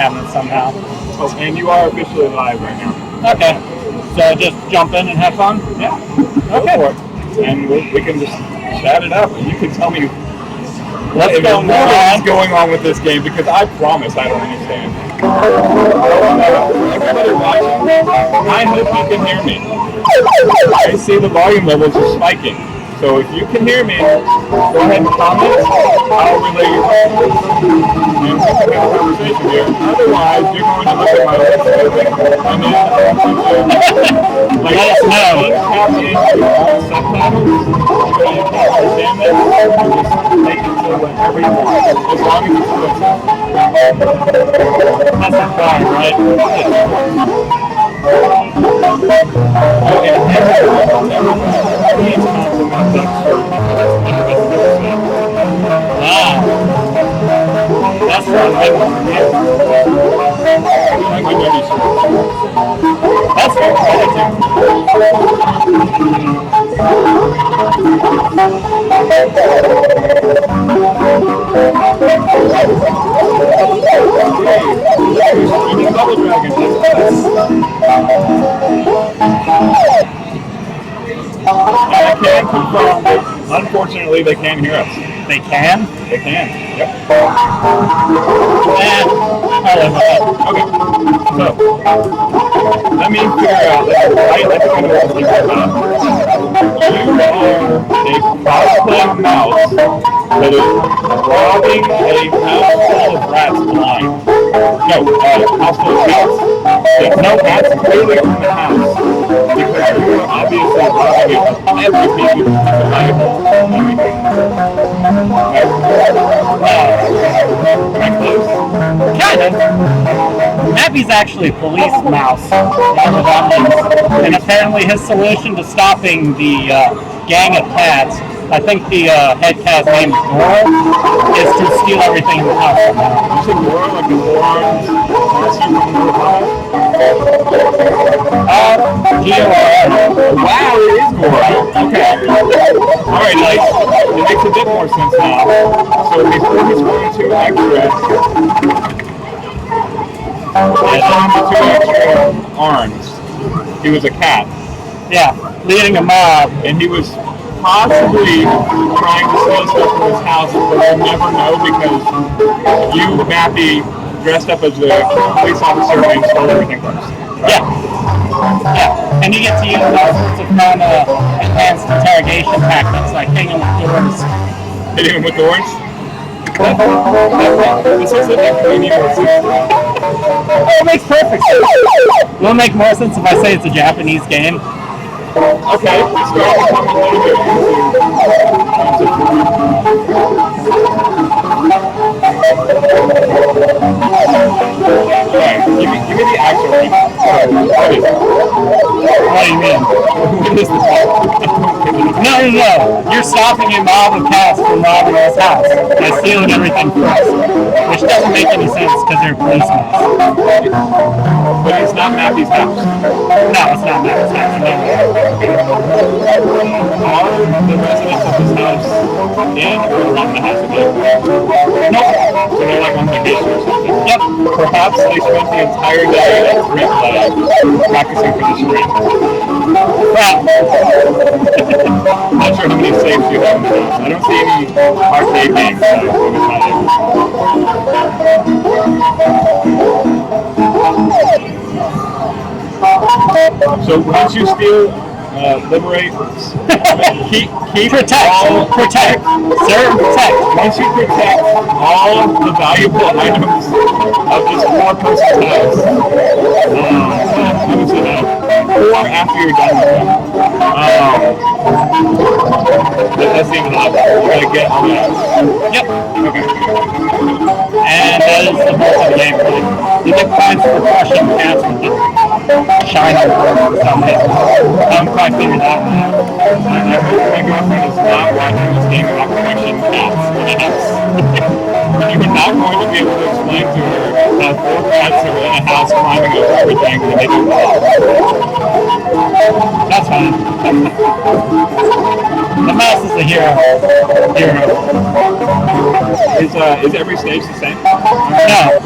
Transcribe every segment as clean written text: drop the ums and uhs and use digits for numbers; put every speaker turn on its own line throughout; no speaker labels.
cabinet somehow.
Oh, and you are officially live right now.
Okay. So just jump in and have fun?
Yeah.
Okay.
Go for it. And we can just chat it up, and you can tell me
what's
going on with this game, because I promise I don't understand. Everybody watching, I hope you can hear me. I see the volume levels are spiking. So if you can hear me, go ahead and comment. I'll relay your questions. And we can have a conversation here. Otherwise, you're going to look at my list and then let us know. Tap into your own subtitles. If you can't understand this, just make it to whatever you want. As long as it's listening.
That's the fun, right?
Oh, and please compliment Doug's shirt.
Wow. That's fun, right?
Like my dirty shirt.
That's very exciting.
Double dragon. I can confirm that, unfortunately, they can hear us.
They can?
They can. Yep. Okay. So, let me figure out. I think I know what this is about. You are a cosplay mouse that is robbing a house full of rats blind. No, house full of cats. No, that's clearly from the house. Because you are obviously robbing it of everything valuable. Am I close?
Kind of. Mappy's actually a police mouse, whatever that means. And apparently his solution to stopping the gang of cats, I think the head cat's name is Gora, is to steal everything in the house somehow.
You said Gora, like the forearms monster from Gora?
G-O-R-A.
Wow, it is Gora. Okay. Alright, nice. It makes a bit more sense now. So before he's going to extra arms, he was a cat.
Yeah, leading a mob.
And he was possibly trying to steal stuff from his house, but we'll never know because you, Mappy, dressed up as a police officer and stole everything first.
Yeah. Yeah. And you get to use all sorts of fun enhanced interrogation tactics like hitting him with doors.
Hitting him with doors? This is a need more sense.
Oh, it makes perfect sense. Will it make more sense if I say it's a Japanese game?
Okay, it's going to come a little bit Alright, give me the actual name. What is it?
What do you mean?
What is this?
No. You're stopping a mob of cats from robbing his house by stealing everything first, which doesn't make any sense because they're policemen.
But it's not Mappy's house.
No, it's not Mappy's house. No.
Are the residents of this house in or around the house again?
Nope.
So they're like on vacation or something?
Yep.
Perhaps they spent the entire day at replay practicing for the stream.
Well,
not sure how many saves you have in the house. I don't see any arcade games. So once you steal, liberate, keep
protect, serve, protect.
Once you protect all the valuable items of this four-person house, or after you're done with them, that's the end of the level. You gotta get all that.
Yep.
Okay.
And that is the most of the gameplay. You get points for crushing cats with the shiny bird or something. I haven't quite figured that one out.
I hope my girlfriend is not watching this game about crushing cats in a house. You are not going to be able to explain to her how four cats are in a house climbing over everything and they do well.
That's fine. The mouse is the hero.
Is every stage the same?
No.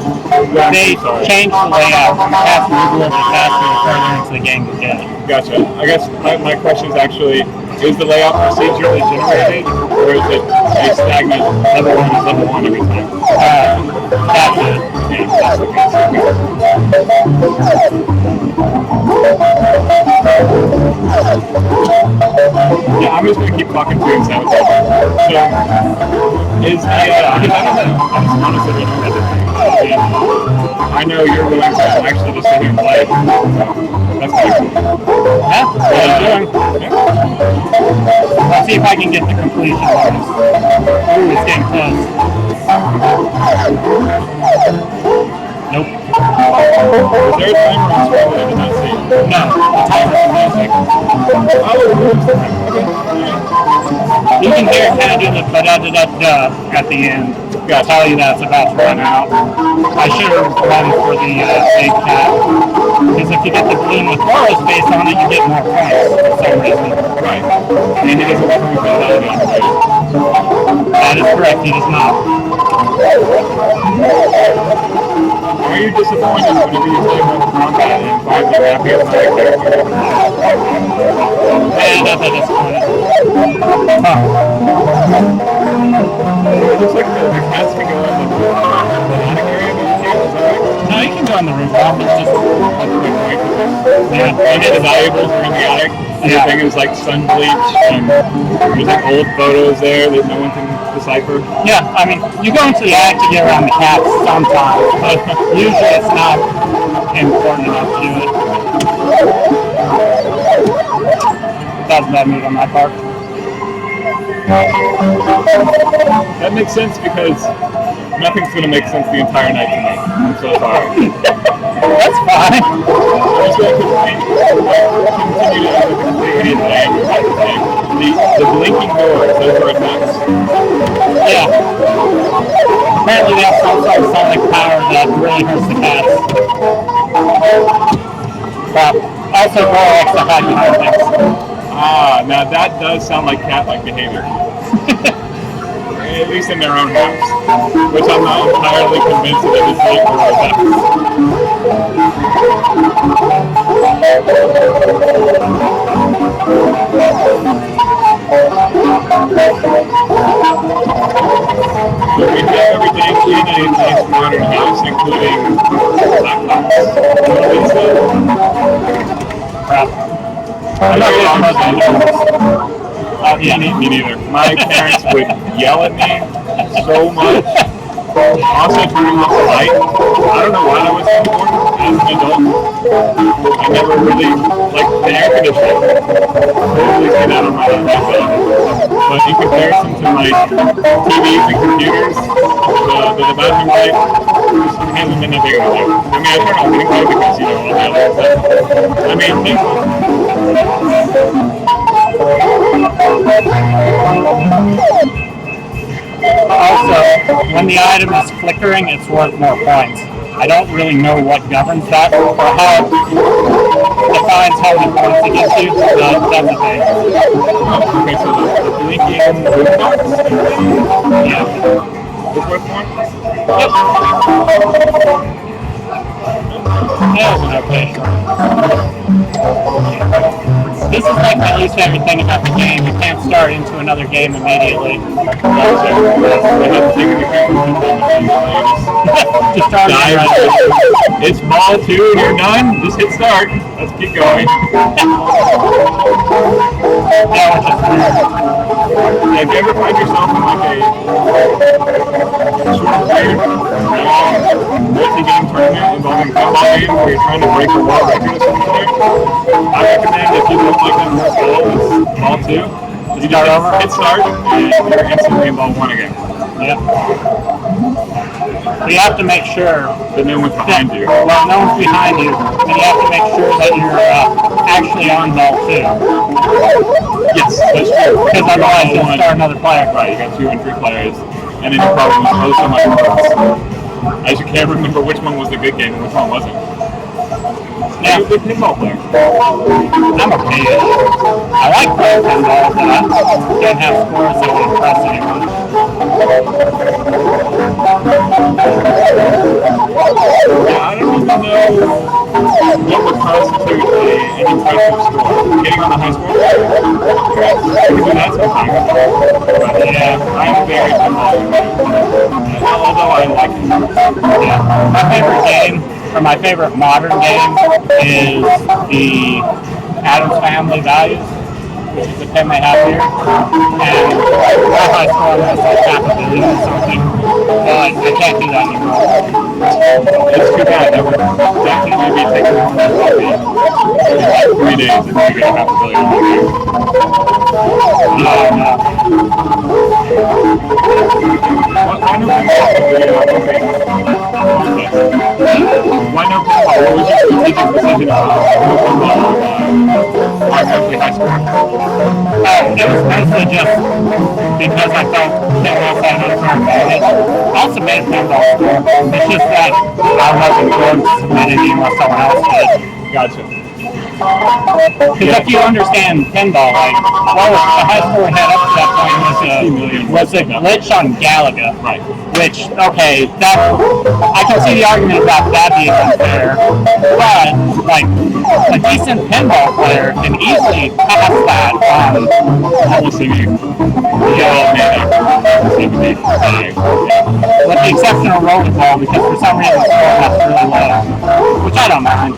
they changed the layout. You have to move a little bit faster the further into the game you get.
Gotcha. I guess my question is actually, is the layout procedurally generated, or is it a stagnant level 1 is level 1 every time?
That's it.
Okay, that's the case. Yeah, I'm just gonna keep talking to you and sound so, is the, because I just honestly don't know everything. And I know you're willing to actually just sit here and play. So that's kind of cool.
Yeah, let's see if I can get the completion bonus. Ooh, it's getting close. Nope.
Was there a timer on screen that I did not see?
No, the timer's the music. You can hear it kind of do the ba-da-da-da-da at the end. I'll tell you that it's about to run out. I should have run for the big cat. Because if you get the balloon with Laura's face on it, you get more points for some reason.
Right. And he doesn't work with that again, right?
That is correct, he does not.
Are you disappointed whenever you play Mortal Kombat and find the Mappy as my character?
And that's a disappointed. Huh.
It looks like the cats can go in the attic area, but you can't, is that right?
No, you can go on the rooftop, it's just
That's a good point.
yeah.
And the valuables are in the attic. Everything is like sun bleached, and there's like old photos there that no one can decipher.
Yeah, I mean, you go into the attic to get around the cats sometimes, but usually it's not important enough to do it. That was a bad move on my part.
That makes sense because nothing's going to make sense the entire night to me. I'm so sorry.
That's fine.
I'm just going to continue to have the completely the blinking doors, those are attacks.
Yeah. Apparently they have some sort of sonic power that really hurts the cats. But also more extra hide behind things.
Ah, now that does sound like cat-like behavior. At least in their own house. Which I'm not entirely convinced that it is like that. So we have everything in a nice modern house, including laptops. What is that?
Crap. I'm not getting much of
yeah, me neither. My parents would yell at me so much. Also turning off the light. I don't know why that was so important as an adult. I never really liked the air conditioning. Totally say that on my own. But in comparison to like TVs and computers, the bathroom light hasn't been that big of a deal. I mean, I turn off anyway because, you know, all the other stuff. I mean,
Also, when the item is flickering, it's worth more points. I don't really know what governs that, or how it defines how many points it gives you, but that's the thing.
okay, so the blinking roof box?
Yeah.
Is worth more?
Yep. That was an okay. This is like at least everything about the game. You can't start into another game immediately. Just start
It's ball 2 and you're done. Just hit start. Let's keep going.
Yeah, which is weird.
If you ever find yourself in like a sort of weird multi-game tournament involving football games where you're trying to break a world record or something, I recommend if you don't like that first ball, it's ball 2. You just hit start and you're instantly in ball 1 again.
Yep. But you have to make sure
that no one's behind you.
Well, no one's behind you, and you have to make sure that you're actually on ball 2.
Yes, that's true.
Because otherwise you'll start another player.
Right, you got 2 and 3 players, and then you probably lose so much points. As you can't remember which one was the good game and which one wasn't.
Yeah.
You're a good pinball player.
I'm okay. I like playing pinball, but I can't have scores that would impress anyone.
I don't even know what would constitute an impressive score. Getting on the high score? That's okay. But yeah, I'm very familiar. Although I like it.
Yeah. My favorite game, or my favorite modern game, is the Addams Family Values, which is the pen they have here. And my high score on that is like 500 million or something. But I can't do that anymore.
It's too bad. That would definitely be taking on that hobby in like 3 days if you get $500 million on there. Why no pinball? Why no pinball? What was your strategic decision on pinball on every high school?
It was mostly just because I felt pinball had an unfair advantage. I also made a pinball score. It's just that I wasn't going to submit it unless someone else did.
Gotcha.
Because if you understand pinball, like, well, the high score we had up to that point was a glitch on Galaga.
Right.
Which, okay, that I can see the argument about that being unfair, but like a decent pinball player can easily pass that on. With the exception of rollerball, because for some reason the score has really low, which I don't mind.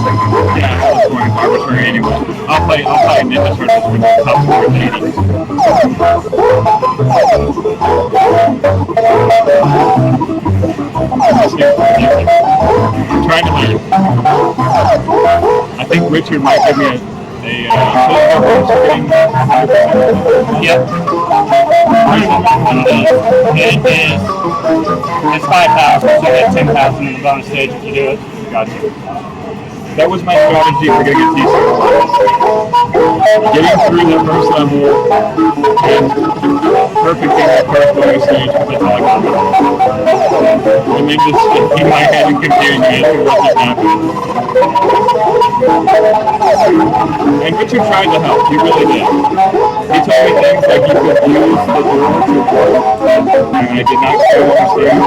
Yeah, it's scoring arbitrary anyway. I'll play Ninja Turtles with the top score of 80. I'm trying to learn. I think Richard might give me a
Yep. It's 5,000, so you get 10,000 in the bonus stage if you do it.
Gotcha. That was my strategy for getting a t-shirt. Getting through the first level and perfecting that first bonus stage, that's all I got. And then just in my head and comparing it to what just happened. And Richard tried to help, he really did. He told me things like you could use the door to work, and I did not quite understand.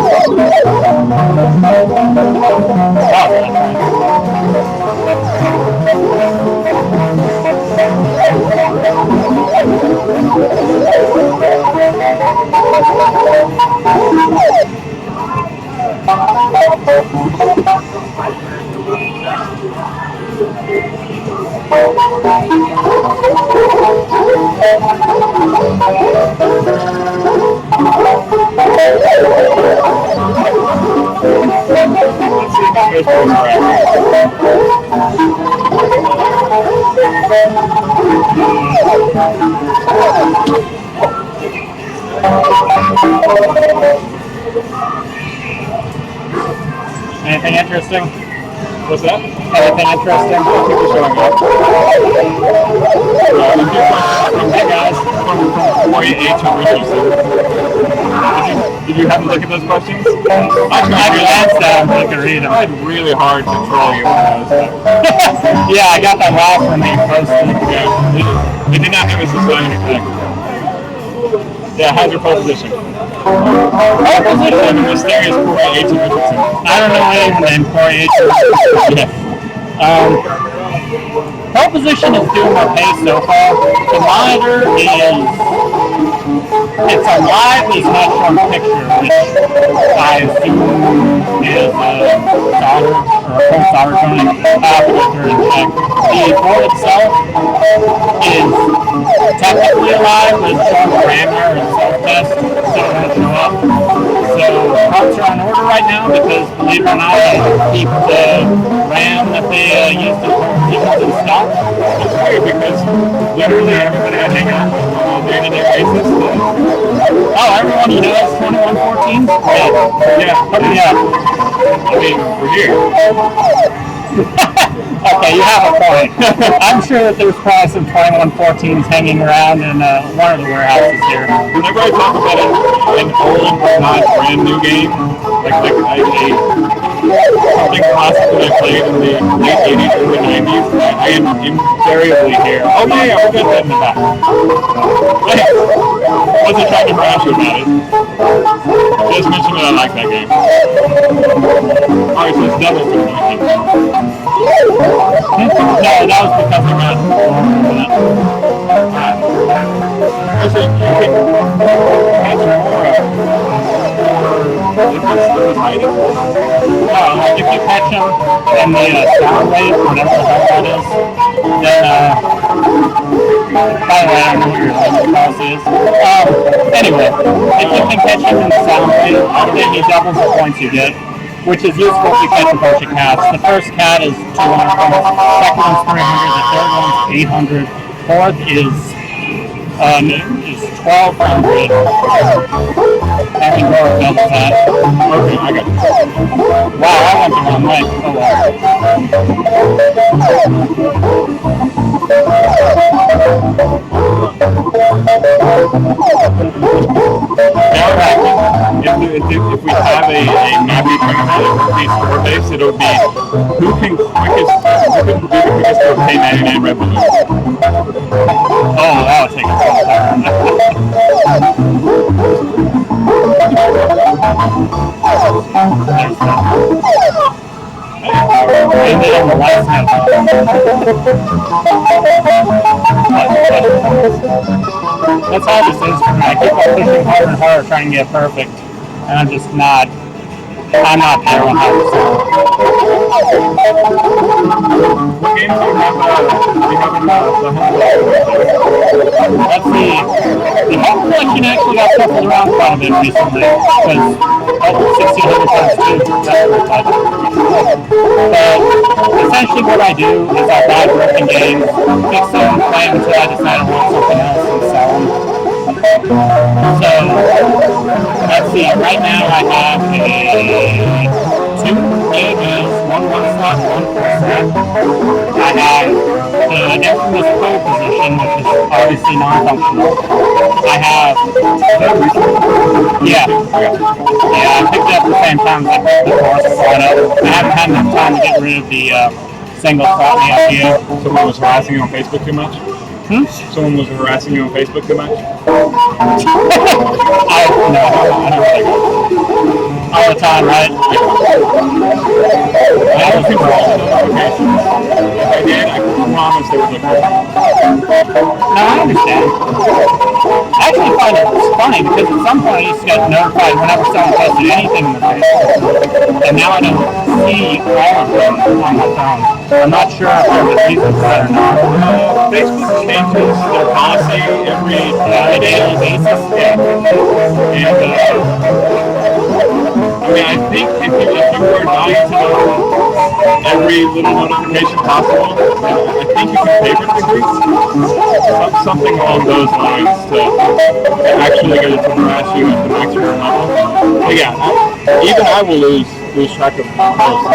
Anything interesting?
What's that?
Anything interesting?
People showing up.
Hey guys.
From 48 to Richardson. Did you have to look at those questions?
I glanced at them so I could read them.
I tried really hard to troll you when I was there.
Yeah, I got that last one that you posted.
Yeah, it did not have a society pack. Yeah, how's your pole position?
Pole position?
The mysterious 48 to Richardson.
I don't know anyone named 48 to Richardson. Pole position is doing okay so far. The monitor it's a live as not from picture, which I assume is solder or a full solder coating. I have to go through and check. The board itself is technically alive, but it's showing parameter and self-test, so it won't show up. So parts are on order right now because, believe it or not, they keep the RAM that they use to keep it in stock.
It's weird because literally everybody I hang out with on a day-to-day basis.
Oh, everyone you know is 2114?
Yeah. I mean, we're here.
Okay, you have a point. I'm sure that there's probably some 2114s hanging around in one of the warehouses here.
Whenever I talk about an old, not brand new game, like something classic that I played in the late 80s, early 90s, I invariably hear, oh yeah, we're good in the back. Wait, wasn't trying to harass you about it. Just mentioned that I like that game. Alright, so it's double for the Vikings.
No, that was because I got
So you can catch more hiding?
like if you catch them in the sound wave, whatever the hell that is, then by the way, I don't know what your cross is. Anyway, if you can catch him in the sound wave, then he doubles the points you get, which is useful if you catch a bunch of cats. The first cat is 200 points, second one's 300, the third one's 800, fourth is 1,200, and we go double that.
Okay, I got it.
Wow, I went the wrong way. Oh well.
If we have a Mappy tournament score-based, it'll be who can do the quickest to obtain 99 red balloons.
Oh, that would take a long time. And then on the lights now. That's how this is for me. I keep on pushing harder and harder trying to get perfect. And I'm just not there 100%.
What games do you have in the home
Let's see. The home collection actually got shuffled around quite a bit recently because 1,600 times 2. But essentially what I do is I buy broken games, fix them, play them until I decide I want something else and sell them. So, let's see, right now I have two ABs, one slot, one full set. I have the infamous pole position, which is obviously non-functional. I have, yeah, I picked it up at the same time as I picked the fourth slot up. I haven't had enough time to get rid of the single slot in the IPA.
Someone was harassing you on Facebook too much? Someone was harassing you on Facebook too much?
I don't really go. All the time, right?
I don't control the notifications. If I did, I promise they would look good.
No, I understand. I actually find it funny because at some point I used to get notified whenever someone posted anything in the Facebook. And now I don't see all of them on my phone. I'm not sure if there's a reason for that or not.
Facebook changes their policy every
daily basis.
Yeah. And I mean, I think if you were dying to know every little notification possible, I think you can pay for degrees. Something along those lines to actually get it to harass you at the maximum level. But yeah, even I will lose track of posts.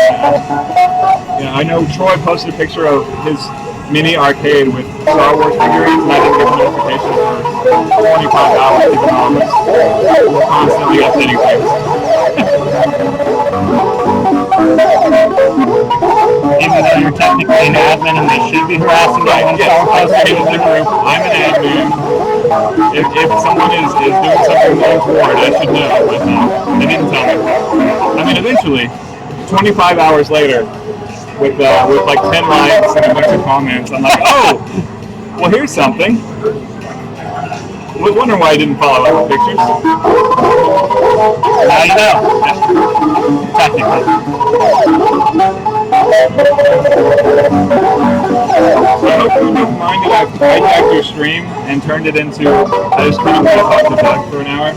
Yeah, I know Troy posted a picture of his mini arcade with Star Wars figurines, and I didn't get a notification for 25 hours, even though I was constantly updating things.
Even though you're technically an admin and they should be harassing you when someone posts
in the group, I'm an admin. If someone is doing something untoward, I should know, but they didn't tell me. I mean, eventually, 25 hours later, with like 10 likes and a bunch of comments, I'm like, oh, well, here's something. I was wondering why I didn't follow up with pictures.
Now you know. Technically.
So I hope you don't mind that I've hijacked your stream and turned it into, I just kind of want to talk to Doug for an hour.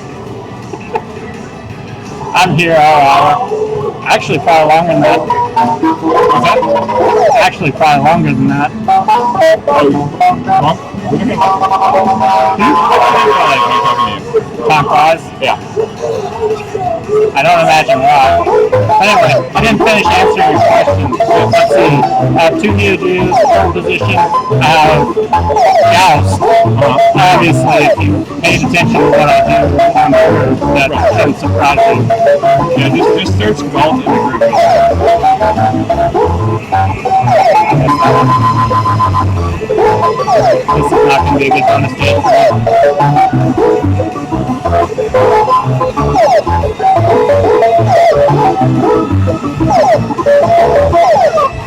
I'm here all hour. Actually, probably longer than that.
What's that?
Actually, probably longer than that. Time flies?
Yeah.
I don't imagine why. But anyway, I didn't finish answering your question. Let's see. I have two Neo Jews, third position. I have Gauss. Obviously, if you paid attention to what I do, I'm sure that shouldn't surprise you.
Yeah, just search Gault in the group.
This is not going to be a good bonus stage for me.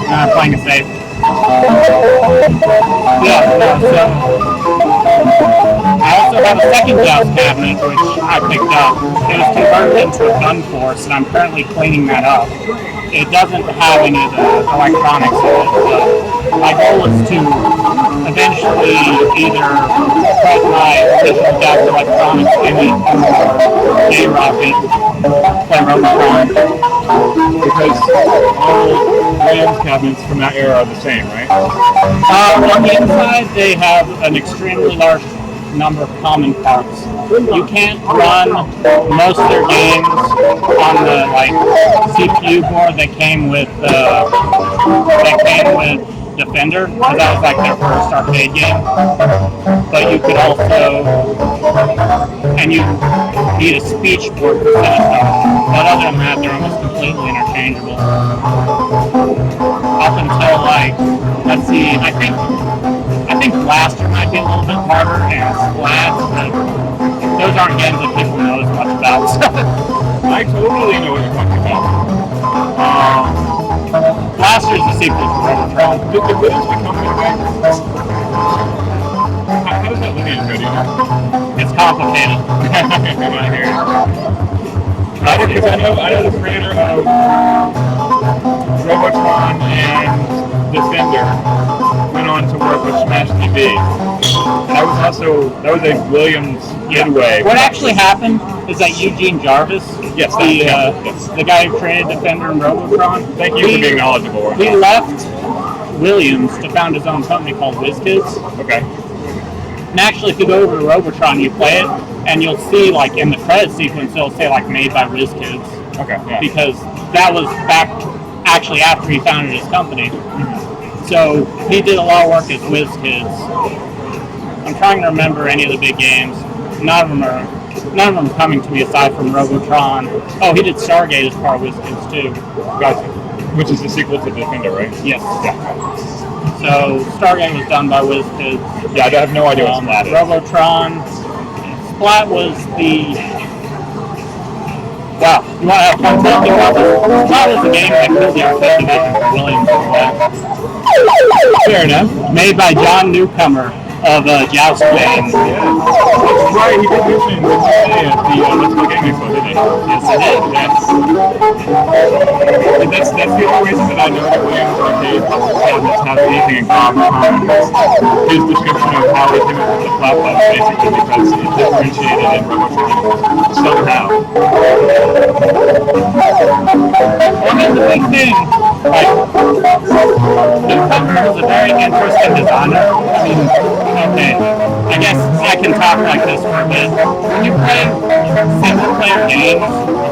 I'm playing it safe. Yeah, so I also have a second joust cabinet which I picked up. It was converted into a gun force, and I'm currently cleaning that up. It doesn't have any of the electronics in it, but my goal is to eventually either put my original joust electronics in it or J-Rocket, play Robotron.
Because all Williams cabinets from that era are the same, right?
On the inside, they have an extremely large number of common parts. You can't run most of their games on the CPU board that came with Defender, because that was like their first arcade game. But you could also, and you need a speech board for finish them. But other than that, they're almost completely interchangeable. Up until let's see, I think Blaster might be a little bit harder, and Splat, but those aren't games that people know as much about. So.
I totally know what you're talking about.
Blaster is the sequel to Robotron.
Did the Williams become new back? How does that lineage go, do you know?
It's complicated.
Because I know the creator of Robotron and Defender went on to work with Smash TV. That was a Williams midway.
What actually happened is that Eugene Jarvis, the guy who created Defender and Robotron,
thank you for being knowledgeable.
He left Williams to found his own company called WizKids.
Okay.
And actually, if you go over to Robotron, you play it, and you'll see, in the credit sequence, it'll say, made by WizKids.
Okay, yeah.
Because that was back, actually, after he founded his company. So, he did a lot of work as WizKids. I'm trying to remember any of the big games. None of them are coming to me aside from Robotron. Oh, he did Stargate as part of WizKids, too.
Gotcha. Which is the sequel to Defender, right?
Yes. Yeah. So, Stargate was done by WizKids.
Yeah, I have no idea what Splat is.
Robotron. Splat was the... Wow, you want to have fun talking about this? Splat was the game that killed the arcade division for Williams. Fair enough. Made by John Newcomer of Joust fame.
Yeah. That's right, he did mention at the Let's Go Game Expo, didn't he?
Yes, he did.
Yes. And that's the only reason that I know that Williams arcade cabinets have anything in common. His description of how he came up with the flap button, basically, because it differentiated in Robotron somehow.
Well, that's the big thing. Newcomer is a very interesting designer. I mean, okay, I guess I can talk like this for a bit. When you play single-player games,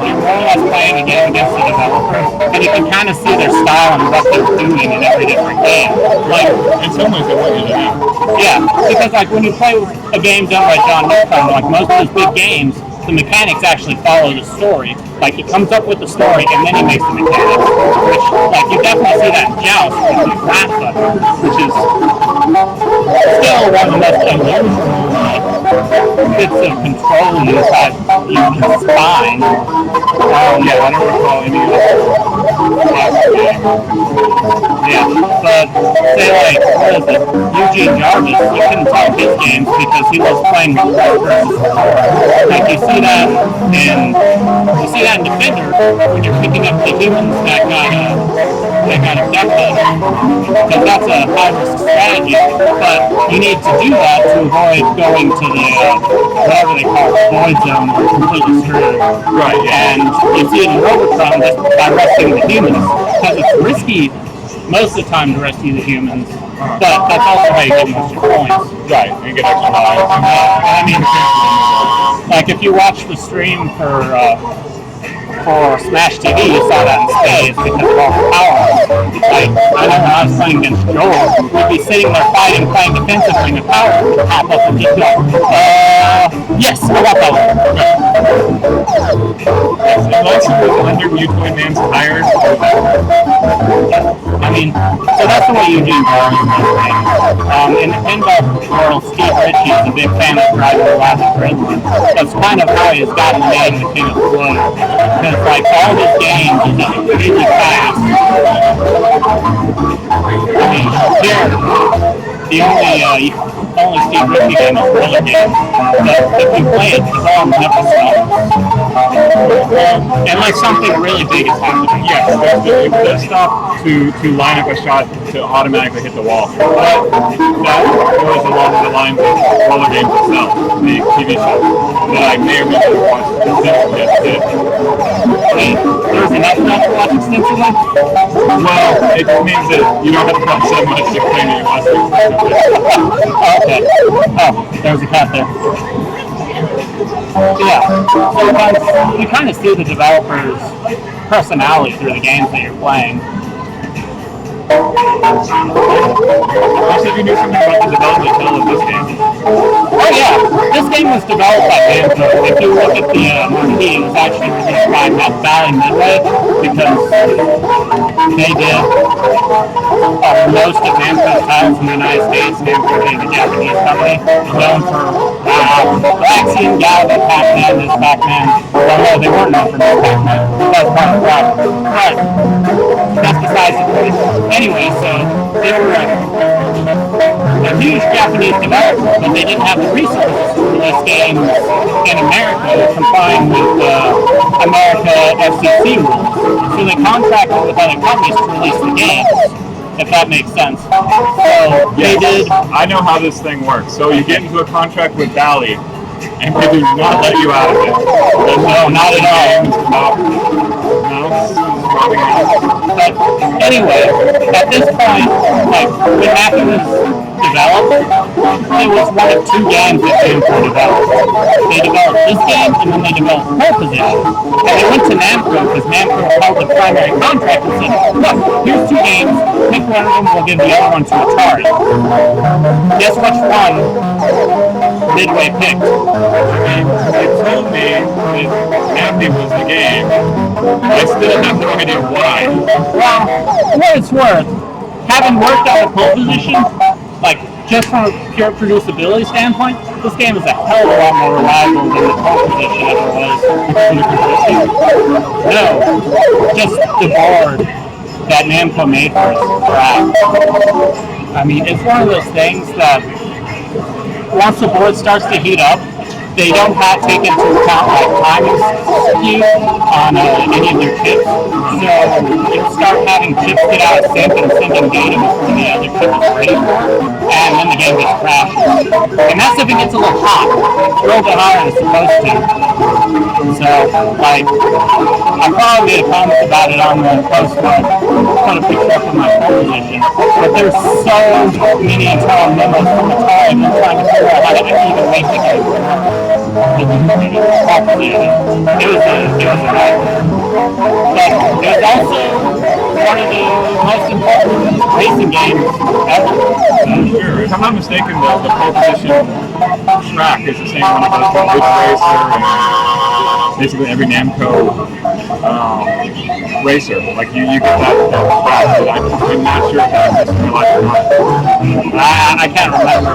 you're more or less playing a game against the developer, and you can kind of see their style and what they're doing in every different game.
In some ways, they want you to do.
Yeah, because when you play a game done by John Newcomer, most of his big games, the mechanics actually follow the story. He comes up with the story and then he makes the mechanics. Which, you definitely see that in Joust with the flat button, which is still one of the most unusual bits of control you can find.
Yeah, I don't recall any of the last game.
Yeah, but say what is it? Eugene Jarvis, you couldn't tell his games because he was playing with 4 versus 4. You see that in Defender when you're picking up the humans that got abducted, because that's a high-risk strategy. But you need to do that to avoid going to the whatever they call it, void zone, where you're completely screwed.
Right. Yeah.
And you see it in Robotron just by rescuing the humans, because it's risky most of the time to rescue the humans. But that's also how you get most of your points.
Right, and you get extra lives.
I mean, if you watch the stream for Smash TV, you saw that in spades because of all the power. I know when I was playing against Joel, we'd be sitting there playing defensively, and the power would pop up and he'd go, yes, I got that one.
Yes, unless it was under Mutoid Man's tires.
mean, so that's the way you do in the pinball world, Steve Ritchie is a big fan of driving the last rhythm. That's kind of how he's gotten named the King of Flow. Because like all his games is just really fast. I mean, here, the only Steve Ritchie game is roller game. But if you play it, it's all never stops. Unless something really big is happening.
Yes, it does stop to line up a shot to automatically hit the wall. But that goes along the lines of roller games itself, the TV show that I may or may not watch extensively.
There's enough to watch extensively?
Well, it means that you don't have to watch so much to claim that you watch it extensively.
Okay. Oh, there was a cat there. Yeah. So you kind of see the developer's personality through the games that you're playing.
Also, if you knew something about the development of this game.
Oh yeah, this game was developed by Namco. If you look at the marquee, it was actually released by Valley Midway because they did most of Namco's titles in the United States. Namco being a Japanese company, known for Vaccine, Galaga, Pac-Man, this Pac-Man. Well, no, they weren't known for this Pac-Man. That was part of the problem. But that's besides the point. Anyway, so they were a huge Japanese developer, but they didn't have the resources to release games in America complying with America FCC rules. So they contracted with other companies to release the games, if that makes sense. So they did.
I know how this thing works. So you get into a contract with Bally, and they do not let you out of it.
No, not at all. But anyway, at this point, like when Mappy was developed, it was one of two games that Namco developed. They developed this game and then they developed Pole Position. And they went to Namco because Namco held the primary contract and said, look, here's two games, pick one of them, we'll give the other one to Atari. Guess which one Midway picked?
They told me that Mappy was the game. I still have no idea why.
Well, for what it's worth, having worked on the Pole Position, like just from a pure producibility standpoint, this game is a hell of a lot more reliable than the Pole Position ever was. No, just the board that Namco made for us. I mean, it's one of those things that once the board starts to heat up, they don't take into account like timing skew on any of their chips. So you start having chips get out of sync and sending data before the other chip is ready for it, and then the game just crashes. And that's if it gets a little hot, a little bit hotter than it's supposed to. So, like, I probably made a comment about it on the post when I put a picture up of my Pole Position. But there's so many internal memos from the time and trying to figure out how to even make the game work. It was a nightmare. But it was also one of the most important racing games ever.
Sure. If I'm not mistaken, the Pole Position track is the same one that goes from Ridge Racer and basically every Namco racer. Like you get that track, but I'm not sure if that's in real life or not.
I can't remember.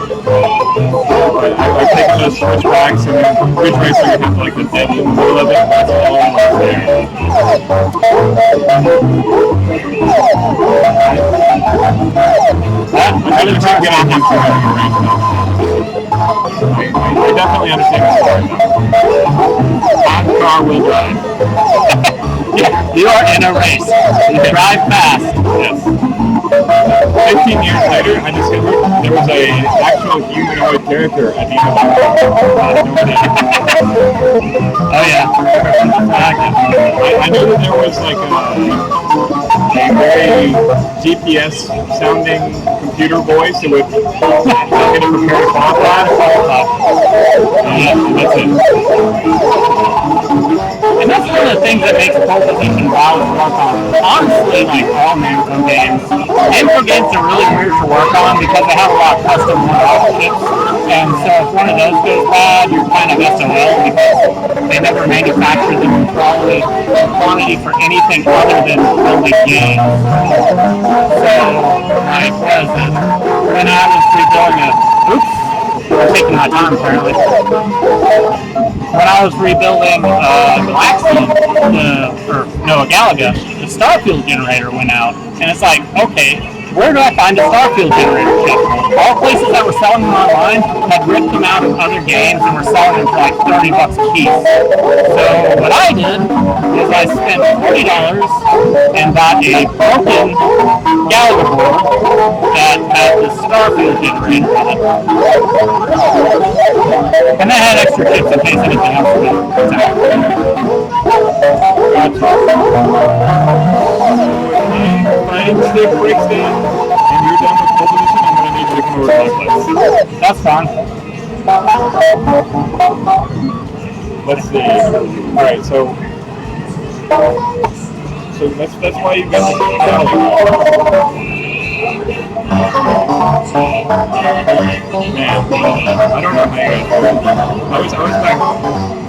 But I've taken those tracks, and then Ridge Racer you have like the dip in the middle of it. That's all there. I didn't get anything from it. I definitely understand the story though. On car-wheel drive.
Yeah, you are in a race. You drive fast.
Yes. 15 years later, I discovered there was an actual humanoid character at the end of the game.
Oh yeah.
I knew that there was like a very GPS sounding computer voice that would get it prepared to qualify. Yeah, that's it.
And that's one of the things that makes pole position wild to work on. Honestly, like all Namco games, Namco games are really weird to work on because they have a lot of custom one-off chips. And so if one of those goes bad, you're kind of SOL because they never manufacture them in quantity for anything other than building games. So, like, what is it? When I was rebuilding I'm taking my time apparently. When I was rebuilding Galaxian, a Galaga, the Starfield generator went out, and it's like, okay, where do I find a Starfield generator chip? All places that were selling them online had ripped them out of other games and were selling them for like $30 a piece. So what I did is I spent $40 and bought a broken Galaga board that had the Starfield generator in it. And that had extra chips in case anything else was attacked.
Fighting stick breaks down and you're done with pole position, I'm going to need you to come over to my place.
That's fine.
Let's see. Alright, so that's why you got the Man, I don't know how you guys do it.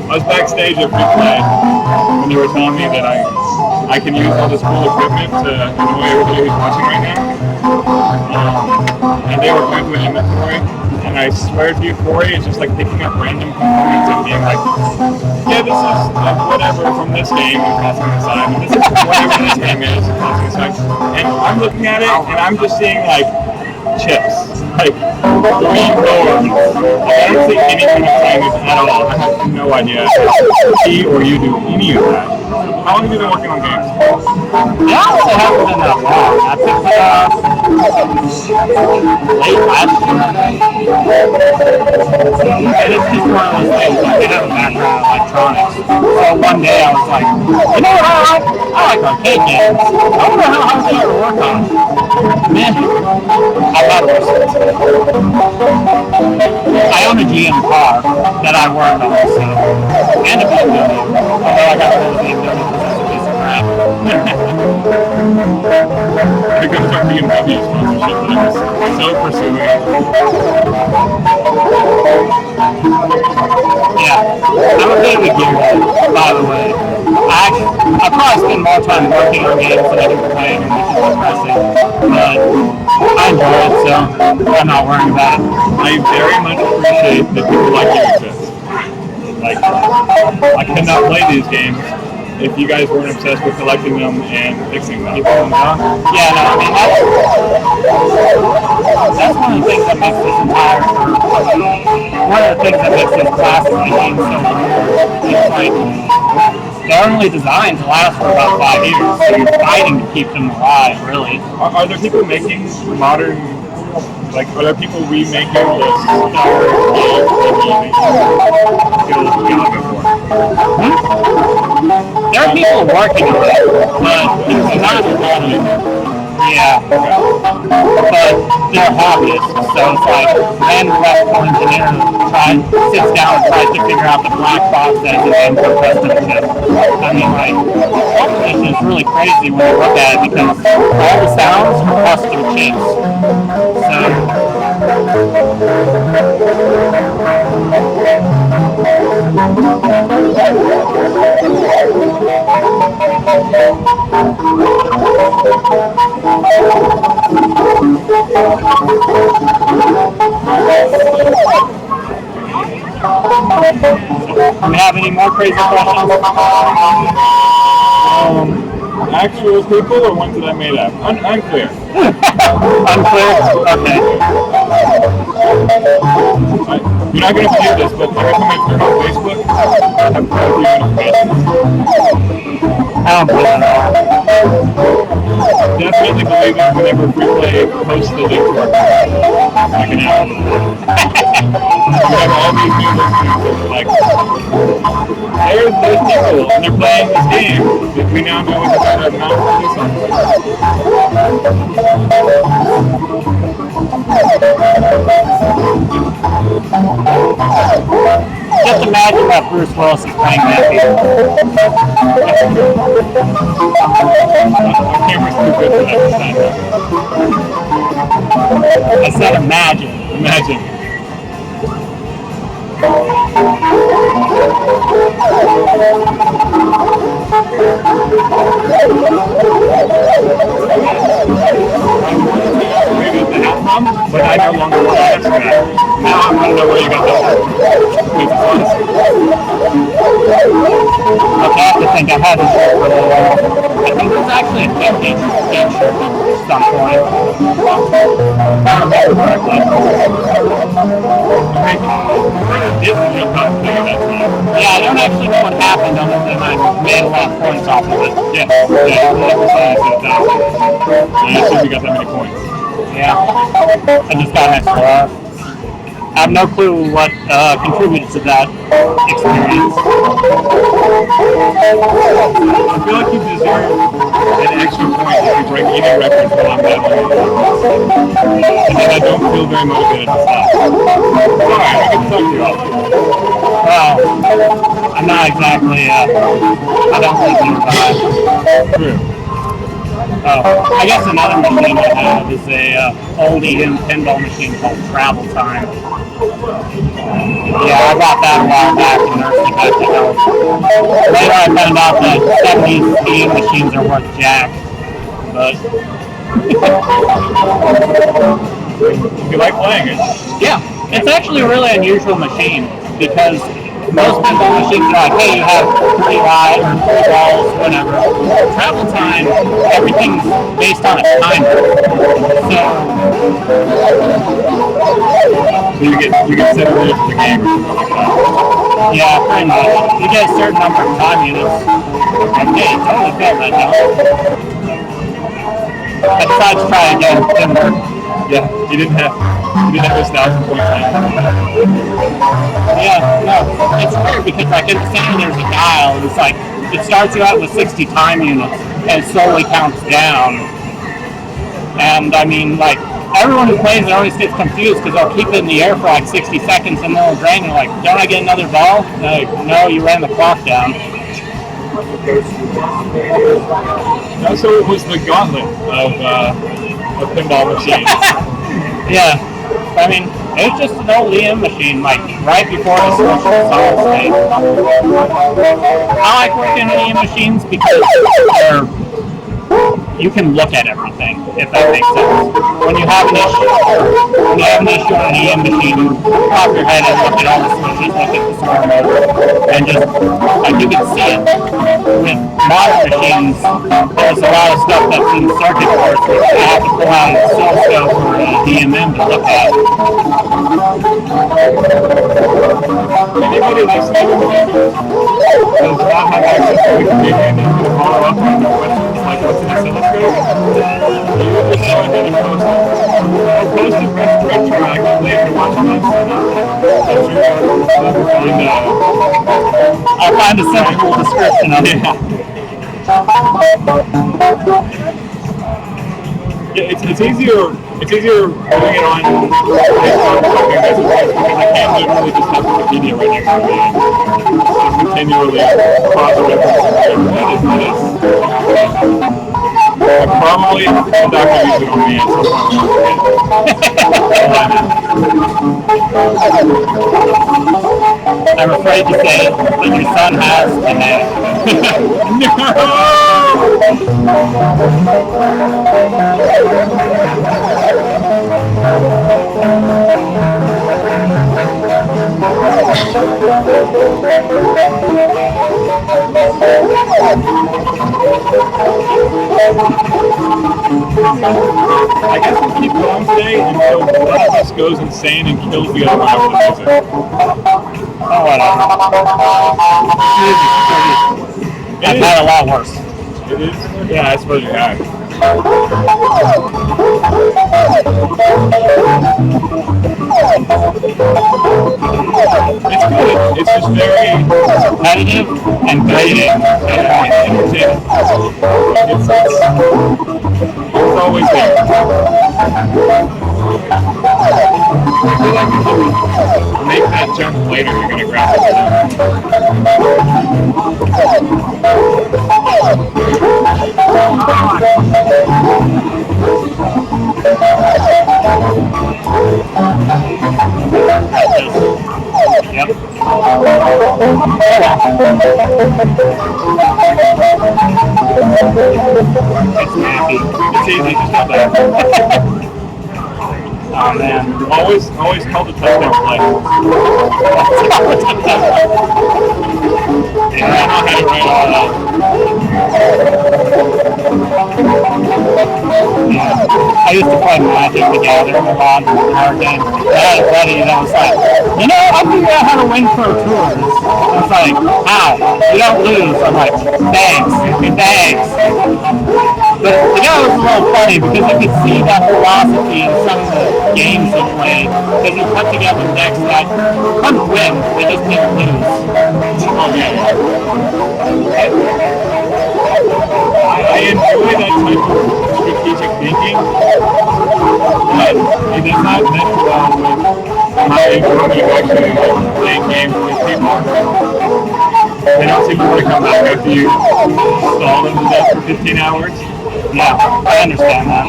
I was backstage at Free Play when you were telling me that I can use all this cool equipment to annoy everybody who's watching right now. And they were going to inventory, and I swear to you, Corey is just like picking up random components and being like, yeah, this is like whatever from this game and tossing it aside, and this is whatever this game is and tossing it aside. And I'm looking at it, and I'm just seeing like chips, like green boards. I don't see any kind of signage at all. I have no idea if he or you do any of that. How long have you been working on games?
Yeah, I honestly haven't been that long. I picked it up late last year. And it's just one of those things, like I have a background in electronics. So one day I was like, you know what I like? I like arcade games. I wonder how hard they ever work on. Man, I love those. I own a GM car that I work on, so, and a BMW. Although I got rid of the BMW because it's a piece of crap.
Here comes our BMW sponsorship that I'm so pursuing.
Yeah, I'm a bit of a gearhead, by the way. I probably spend more time working on games than I do playing them, which is depressing. But I enjoy it, so I'm not worrying about it.
I very much appreciate that people like you exist. Like, I could not play these games if you guys weren't obsessed with collecting them and fixing them.
Yeah, no, I mean, that's one of the things that makes this entire, one of the things that makes this classic game so weird. It's like, they're only designed to last for about 5 years, so you're fighting to keep them alive, really.
Are there people making modern, like, are there people remaking the Star games that you Galaga for?
There are people working on it, but it's not money. Yeah. But they're hobbyists, so it's like an electrical engineer sits down and tries to figure out the black box that is an Namco custom chip. I mean, like, competition is really crazy when you look at it because all the sounds are custom chips. So do we have any more crazy questions?
Actual people or ones that I made up? Unclear.
Unclear? Okay.
You're not going to believe this, but every time I turn on Facebook, I have quite a few notifications.
I don't believe it at all.
Definitely believe it whenever Free Play posts the link to our like an hour before. We have all these new listeners that are like, there's those people, and they're playing this game that we now know is about a mountain to do something.
just imagine that Bruce Willis is playing Mappy.
Our camera's too good for that this time.
I said imagine.
Imagine. Maybe the outcome, but I no longer want to answer that. Now I want to know where you got that from.
Okay, I have to think. I've had this shirt for a little while. I think there's actually a campaign shirt at some point. I don't remember correctly. Yeah, I don't actually know what happened other than I made a lot of points off of it.
Yeah, I assume you got that many points.
Yeah. I just got an extra. I have no clue what contributed to that experience.
I feel like you deserve an extra point if you break any records while I'm battling you. And then I don't feel very motivated to stop. Alright, I can talk to you off.
Well, I'm not exactly, I don't think you're behind.
True.
I guess another machine I have is a oldie pinball machine called Travel Time. Yeah, I bought that a while back and nursed it back to health. Later I found out that 70s game machines are worth jack. But
If you like playing it.
yeah, it's actually a really unusual machine because most pinball machines are like, hey, you have 3 lives or 3 balls, whatever. Travel Time, everything's based on a timer.
So you get set away for the game or something like that.
Yeah, pretty much. You get a certain number of time units. Okay, you totally failed that now. I decided to try again. Didn't work.
Yeah, you didn't have this 1,000 point time.
Yeah, no. It's weird because like in the center there's a dial. It's like it starts you out with 60 time units and it slowly counts down. And I mean, like everyone who plays it always gets confused because they'll keep it in the air for like 60 seconds and then it'll drain. You're like, don't I get another ball? They're like, no, you ran the clock down.
So it was the gauntlet of pinball machines.
Yeah, I mean, it was just an old EM machine, like right before the switch to solid state. I like working in EM machines because you can look at everything, if that makes sense. When you have an issue on an EM machine, you pop your head and look at all the switches, look at the score mode, and just, like, you can see it. With modern machines, there's a lot of stuff that's in circuit boards which I have to pull out an oscilloscope or a DMM to look at.
Anybody listening to me does not have access to Wikipedia and you can follow up on the questions like what's an oscilloscope? You will just go ahead and post it. I'll post it retroactively if you're watching this.
I'll find a simple description of it.
Yeah, it's easier doing it on Facebook or something as opposed because I can't literally just have Wikipedia right next to me and just continually cross reference whatever that is. I probably am not going to use it on me at some point.
I'm afraid to say that your son has a knack.
No! I guess we'll keep going today until one of us goes insane and kills the other one over the music.
Oh, whatever. I've had a lot worse.
It is? Yeah, I suppose you have. It's good. It's just very
competitive and creative.
Entertaining. It's always there. I feel like make that jump later, you're going to grapple with them.
Yep. It's Mappy.
It's easy, just not that.
Oh man.
Always call the touchdown play.
Yeah.
I had it right all out.
I used to play Magic the Gathering a lot in our game. I had a buddy that was like, you know, I figured out how to win Pro Tours. I was like, how? You don't lose. I'm like, thanks. But the guy was a little funny because you could see that philosophy in some of the games he played. Because he put together decks that couldn't win, they just didn't lose.
Oh, yeah. I enjoy that type of strategic thinking, but it does not mesh well with my enjoyment of actually playing games with people. They don't seem to want to come back after you stall them to death for 15 hours.
Yeah, I understand that.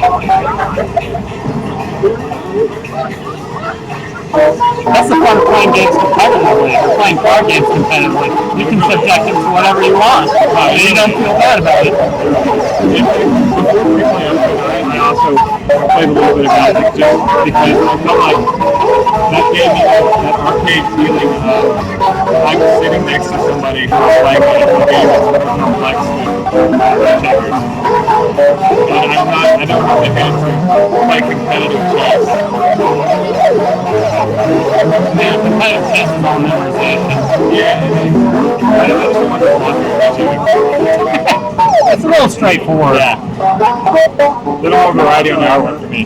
That's the fun of playing games competitively. Or playing card games competitively. You can subject them to whatever you want, and you don't feel bad about it.
Before we play I also played a little bit of Magic just because I felt like that gave me that arcade feeling of I'm sitting next to somebody who's playing a game that's more complex than checkers. And I don't have the head to play competitive chess.
Man, competitive chess is all memorization.
Yeah, I just don't want to watch it.
It's a little straightforward.
Yeah. A little more variety on the artwork for me.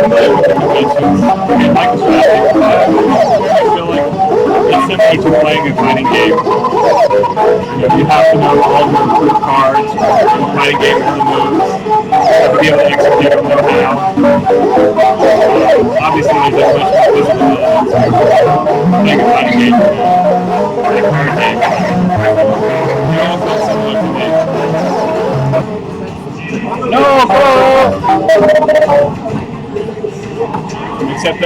Familiar with the conventions. Again, like strategy, I feel like it's similar to playing a fighting game. You have to know all your group cards, the fighting game with the moves, to be able to execute them know-how. Obviously, there's a much more physical element to playing a fighting game or a card game. They all feel similar to me.
No, bro!
Except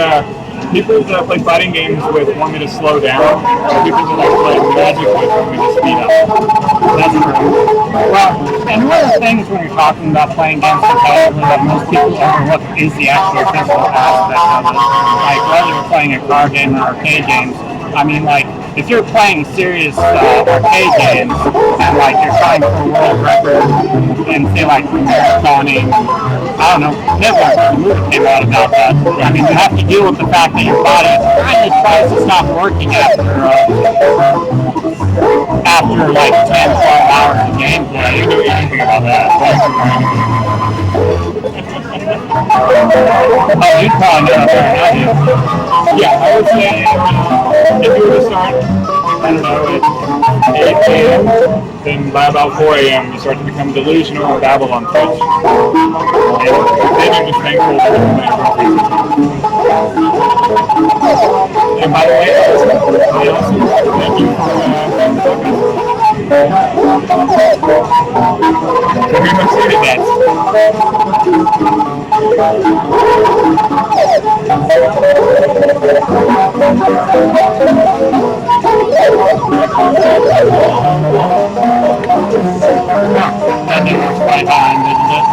people that play fighting games with want me to slow down, or people that like play Magic with want me to speed up.
That's true. Well, and one of the things when you're talking about playing games competitively that most people overlook is the actual physical aspect of it. Like, whether you're playing a card game or arcade games, I mean, like, if you're playing serious arcade games and, like, you're trying for a world record in, say, like, marathoning, I don't know, Hitler, the movie came out about that. I mean, you have to deal with the fact that your body kind of tries to stop working after like 10, 12 hours of gameplay.
I don't know anything about that.
Oh, you'd probably know that better than I do.
Yeah, I would say if you were to start, I don't know, at 8 a.m., then by about 4 a.m. you start to become delusional and babble on Twitch. And then you're just thankful that you're playing girlfriend. And by the way, I also thank you for very much suited that.
That didn't work quite fine, didn't it?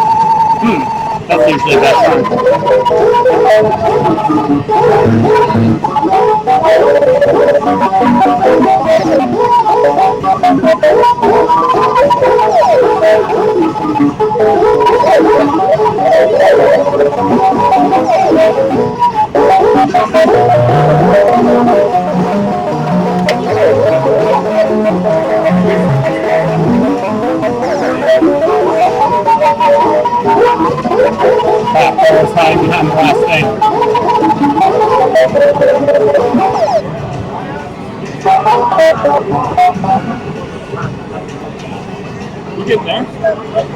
That's usually the best one. I was hiding behind the last thing.
You getting there?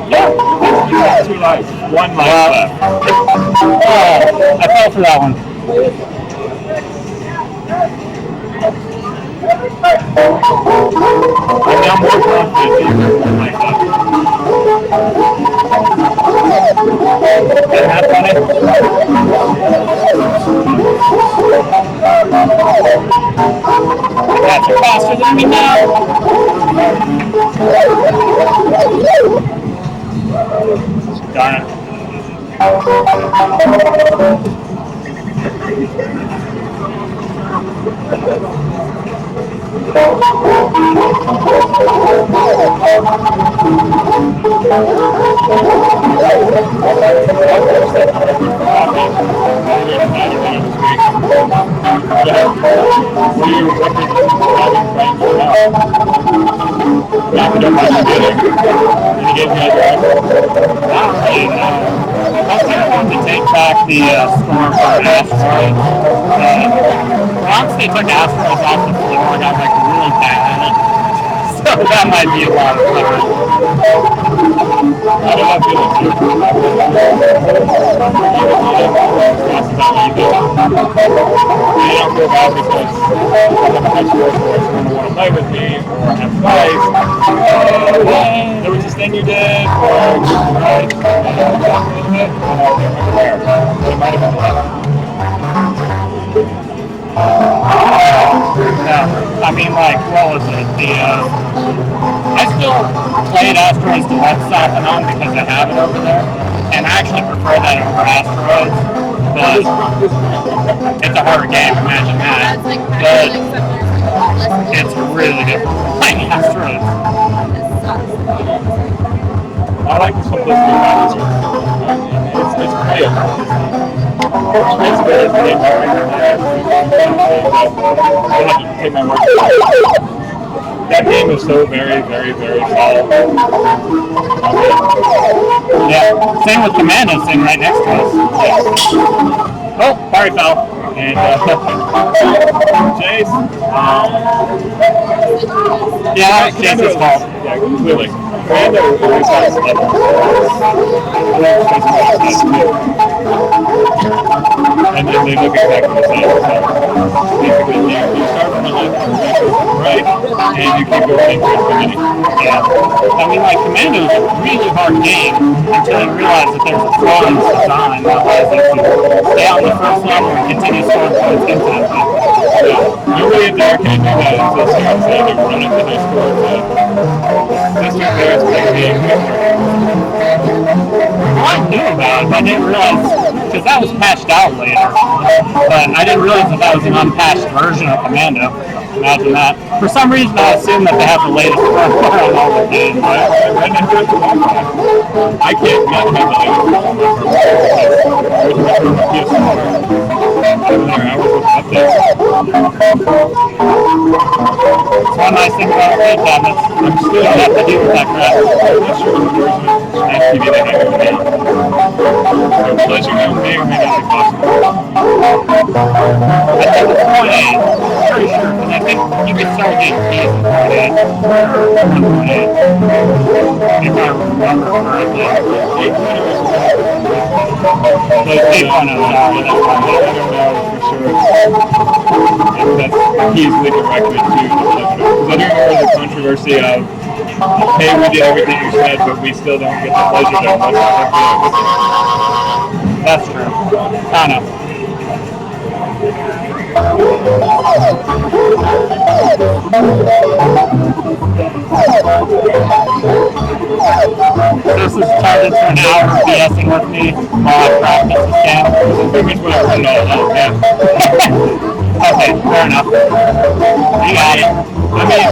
Yeah.
You got 2 lives. 1 life left.
Oh, I fell for that one.
I'm now more confident that you're going to win like that.
Isn't that funny? The cats are faster than me now. Darn it.
Mappy don't mind you getting. You get the other
Not really, no. I kind of wanted to take back the score for asteroids. Once they took asteroids off the floor, I got like really bad at it. So that might be a lot of fun.
I don't have feelings here. I don't feel bad because I have a high score for someone who want to play with me or have advice. There was this thing you did, or right, it might have been
I mean, like, what was it? I still played Asteroids Deluxe off and on because I have it over there, and I actually prefer that over Asteroids, but it's a harder game, imagine that. But it's really difficult playing Asteroids.
I like the simplicity of Asteroids. It's playable. It's very playable. I have to take my word for it. That game is so very, very, very solid.
Yeah, same with Commando sitting right next to us. Oh, sorry, pal.
And Chase,
yeah, it's Chase's fault.
Yeah, clearly. Commando always has levels. And then they look exactly the same. So basically, you start from the left, right, and you keep going into infinity.
Yeah. I mean, like, Commando is a really hard game until you realize that there's a flaw in its design that allows you to stay on the first level and continue scoring points infinitely.
Yeah. Nobody in there can do that until someone said they run into high score to Mr. Bears play game.
Well, I knew about it, but I didn't realize, because that was patched out later, but I didn't realize that was an unpatched version of Commando. Imagine that. For some reason, I assume that they have the latest firmware on all the games.
I can't get the latest firmware because
One nice thing about arcade cabinets, I'm still don't have to deal with that crap.
I'm not sure what version of Smash TV they have in the game. So pleasure may or may not be possible.
I think it's 0.8. Pretty sure, because I think you can start getting keys in 0.8. If I remember correctly. 8.0, sorry, that's
I don't know for sure if that's easily directed to the pleasure. Because I do remember the controversy of, hey, we did everything you said, but we still don't get the pleasure that much.
That's true. Kind of. This is started for an hour of BSing with me while I practice this game.
Pretty much what I run it all out, yeah.
Okay, fair enough. You got it.
I mean,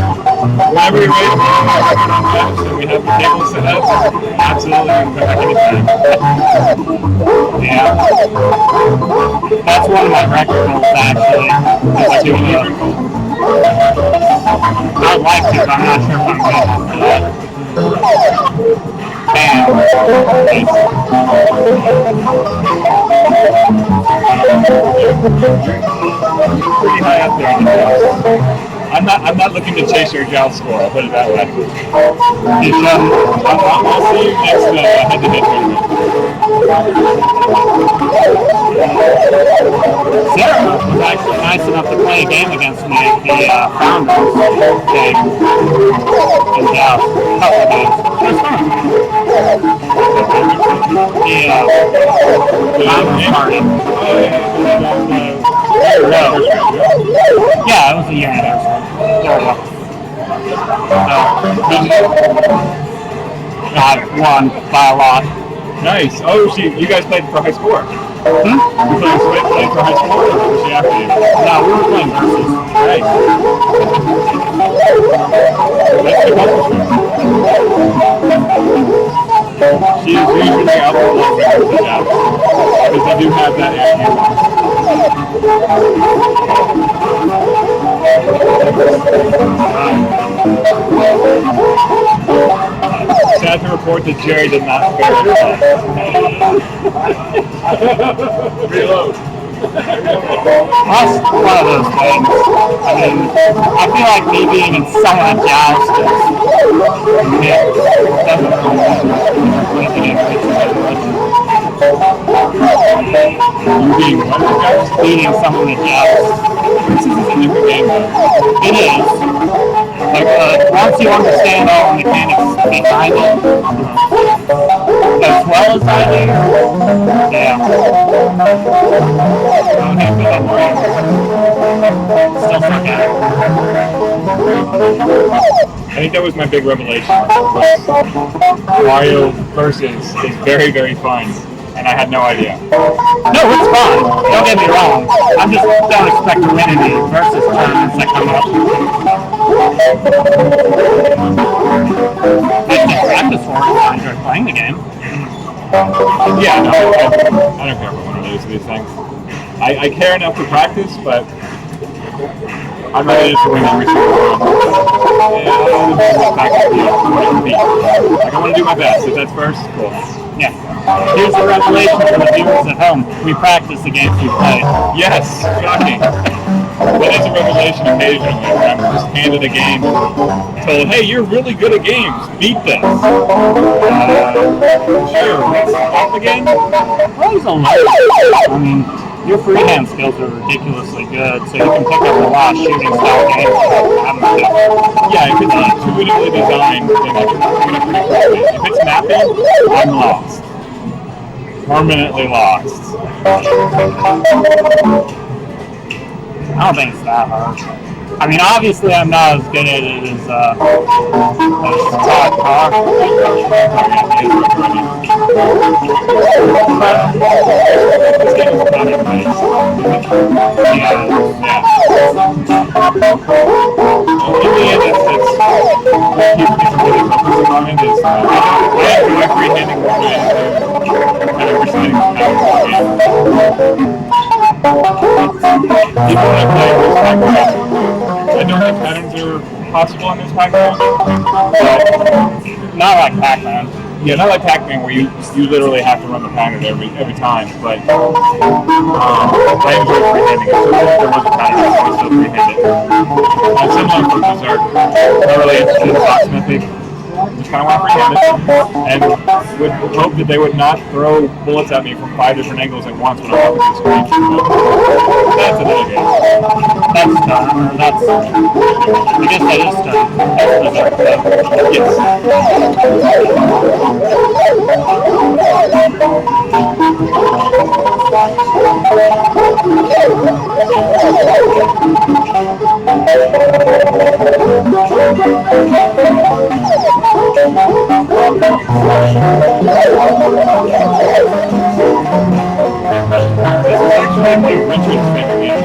whenever you're ready to go on match and we have the table set up, absolutely we can come back anytime.
Yeah. That's one of my record goals, actually.
Like you want to
I'd like to, but I'm not sure if I'm good enough for that. Bam.
pretty high up there on the list. I'm not looking to chase your joust score. I'll put it that way. I'll see you next head-to-head tournament.
Sarah was actually nice enough to play a game against me at the Founders game in Dallas. A couple of games. It was fun. The Founders party. Yeah, it was a year anniversary. There we go. I won by a lot.
Nice. Oh, you guys played for high score.
Hmm?
You played for high score, or was she after you?
No, we were playing versus.
Nice. That's the accomplishment. She's usually out the low records of that, because they do have that issue. Sad to report that Jerry did not fare as well. Reload.
That's one of those things. I mean, I feel like me being in some of the joust doesn't
You being what?
beating some of the joust.
This is a different game though.
It is. Like, once you understand all the mechanics behind it, as well as I do, yeah. Okay, but don't worry. Still suck at
I think that was my big revelation. Mario Versus is very, very fun, and I had no idea.
No, it's fun. Don't get me wrong. I just don't expect to win any versus tournaments that come up. I can practice for it if I enjoy playing the game.
Yeah, no, I don't care if I win or lose these things. I care enough to practice, but I'm ready to win every single one. Yeah, I want to do my best. If that's first, cool.
Yeah. Here's the revelation for the viewers at home. We practice the games we play.
Yes, shocking. That is a revelation occasionally where I'm just handed a game told, hey, you're really good at games. Beat this. Sure, what's off the game?
I mean, your freehand skills are ridiculously good, so you can pick up a lot of shooting style games.
Yeah, if it's intuitively designed, then I can pick it up pretty quickly. If it's Mappy, I'm lost. Permanently lost.
I don't think it's that hard. I mean, obviously, I'm not as good at it as Todd Carr.
This game is kind of nice.
Yeah.
In the end, it's what keeps me really focusing on it is I enjoy freehanding more than kind of reciting patterns of the game. Even when I play this pack race, I don't think patterns are possible in this pack race.
Not like Pac-Man.
Yeah, not like Pac-Man where you literally have to run the pattern every time, but I enjoy freehanding it. So if there was a pattern, I would still freehand it. Similar for Berserk. Not really interested in locksmithing. Just kind of want to freehand it, and would hope that they would not throw bullets at me from 5 different angles at once when I'm up against the screen. But that's another game.
That's done. That's. I guess that is done. That's Berserk, though.
Yes. This is actually my Richard's favorite game.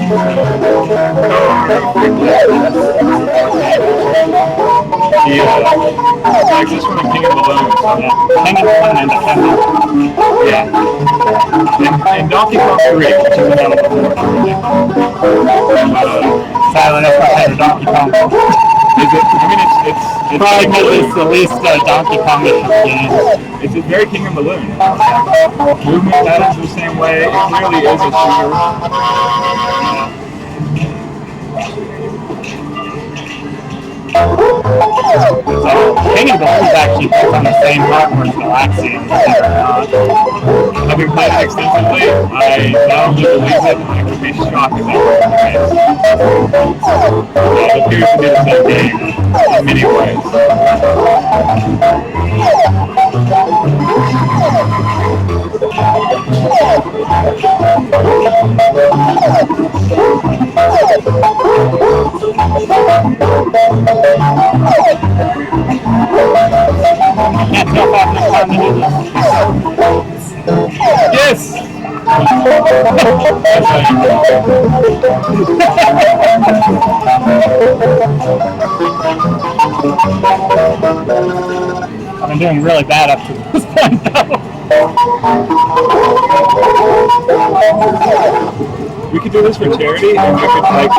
Like this one, King of Balloons.
King of Balloons and Defender.
Yeah. And Donkey Kong 3, which is another one.
Sadly, that's my favorite Donkey Kong.
Is it? I mean, it's
Probably because it's the least Donkey Kong-ish of games.
It's a very King of Balloon. Movement patterns the same way. It clearly is a shooter.
So King of Gold is actually built on the same hardware as Galaxian, believe it or not.
Having played it extensively, I not only believe it, I would be shocked if that were the case. It appears to be the same game in many ways.
Can't tell if I have enough time to do this.
Yes!
I've been doing really bad up to this point, though.
We could do this for charity, and we could like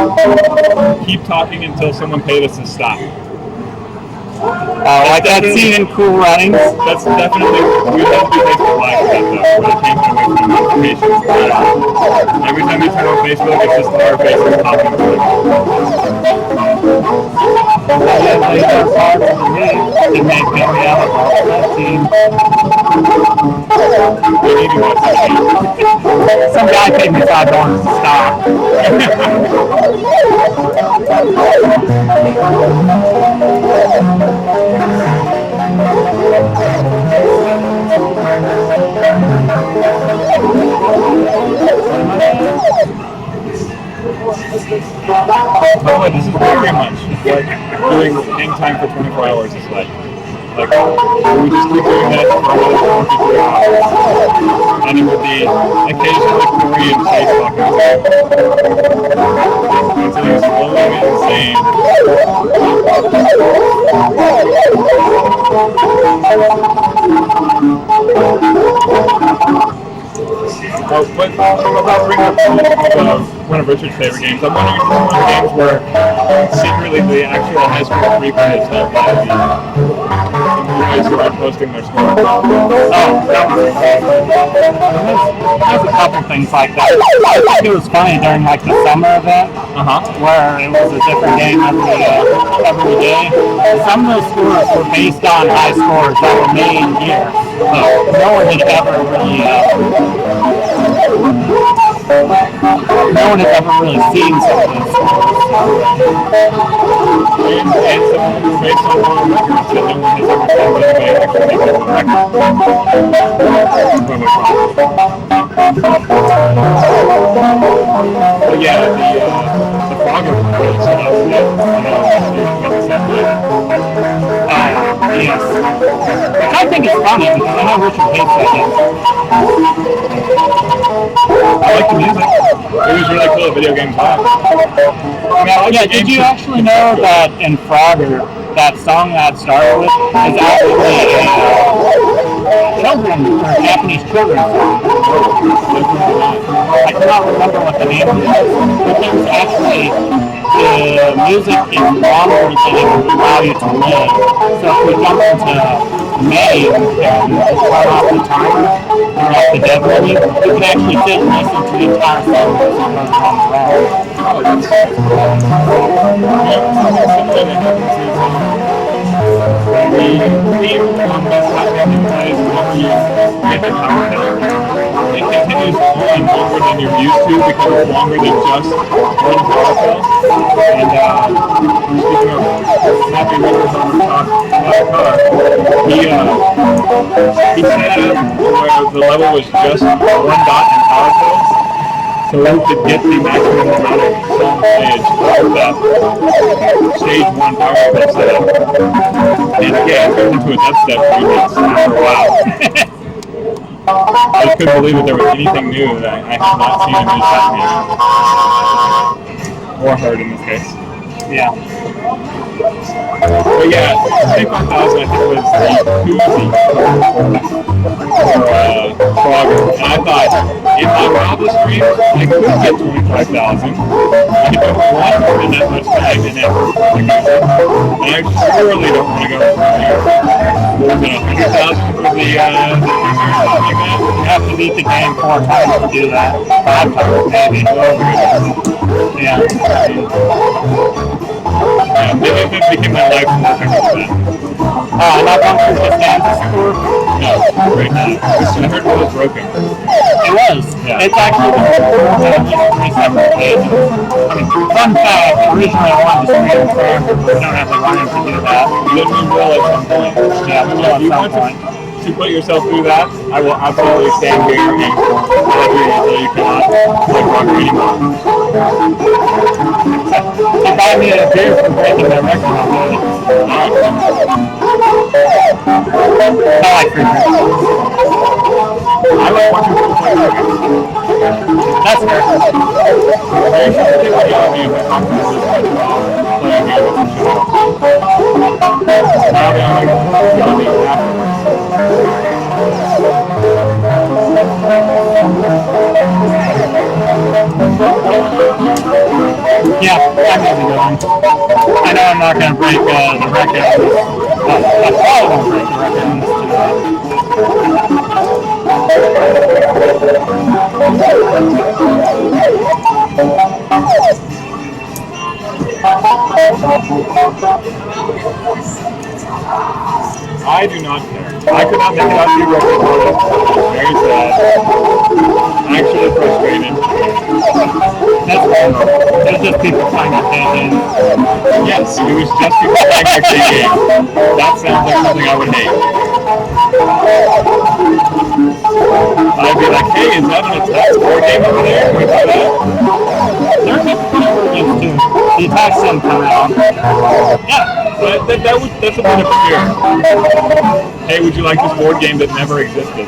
keep talking until someone paid us to stop.
Like that scene in Cool Runnings.
That's definitely, we have to be Facebook Live for that though, where they can't get away from notifications. Every time you turn on Facebook, it's just our faces talking to it.
It made Gabriella off that team. Some guy paid me $5 to stop.
By the way, this is very much what doing hang time for 24 hours is like. Like, we just keep doing that for another 23 hours. And it will be occasionally Korean face talking until you're slowly insane. But about bringing up one of Richard's favorite games, I'm wondering if it's one of the games where secretly the actual high school frequent is held by the guys who are posting their scores.
Oh, there's a couple things like that. I think it was funny during like the summer event, where it was a different game every day. Some of those scores were based on high scores that were made in year. No one had ever really seen some of those scores.
And some of them based on world records that no one has ever found anybody actually make it a record. But yeah, the Frogger one really stood out to me.
Yes. Which I think is funny because I know Richard hates that game.
I like the music. It was really cool at Video Games Live.
Yeah, did you actually know that in Frogger, that song that started with is actually a Japanese children's song? I cannot remember what the name of it is, but there's actually, the music is longer than it will allow you to live. So if we jump into May and turn off the timer, turn off the dead limit, you can actually sit and listen to the entire song as it goes on the road.
Oh, that's cool. Yeah, something that happens is the theme on this happening is whenever you get the power hill, it continues on longer than you're used to because it's longer than just one power hill. And speaking of Mappy Rivers on the top car, he set it up where the level was just one dot and power hills. So we could get the maximum amount of song stage out of that stage one power hill setup. And yeah, it turned into a dubstep remix after a while. I just couldn't believe that there was anything new that I have not seen in this game. Or heard in this case.
Yeah.
But yeah, 25,000 I think was the koozie for Frogger. And I thought, if I wildest dreams, I could get 25,000. I don't want to spend that much time and effort to use it. And I surely don't want to go for more than 100,000 for the research something like that.
You have to beat the game 4 times to do that. 5 times maybe. Yeah.
Yeah, maybe it became my life's work, I remember that.
Not going through the Kansas tour.
No, right now. I heard it was broken.
It was.
Yeah.
It's actually been recorded on 3 separate pages. I mean, fun fact, originally I wanted to screen record, but we don't have the room to do that.
Then we will at some point.
Yeah, we will
If
at
you
some
want
point.
to put yourself through that, I will absolutely stand here and tell you that you cannot play rocker anymore.
You buy me a beer for breaking that record, I'll do it. I like free drinks.
I like watching people play rocker.
That's fair.
Very sure they would yell at me if I talked to them playing games and shit else. Now they are yell at me afterwards.
Yeah, I'm gonna be going. I know I'm not gonna break the record on this. I probably won't break the record on this tonight.
I do not care. I could not make it out to your record artist. Very sad. Actually frustrated.
That's fine. It was just people playing arcade games.
Yes, it was just people playing arcade games. That sounds like something I would hate. I'd be like, hey, is that an attack board game over there? Can we play that?
There are people playing board games too. The attacks didn't come out.
Yeah, but that's a bit obscure. Hey, would you like this board game that never existed?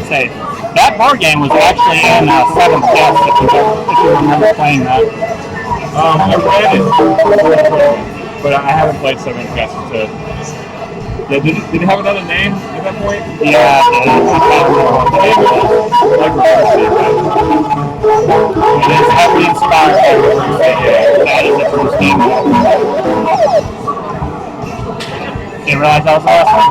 Say, that board game was actually in 7th Guest, if you remember playing that.
I read it, but I haven't played 7th Guest. Did it have another name at that point?
Yeah, it is heavily inspired by Reverse Game. That is a first game. Didn't realize that was the last one.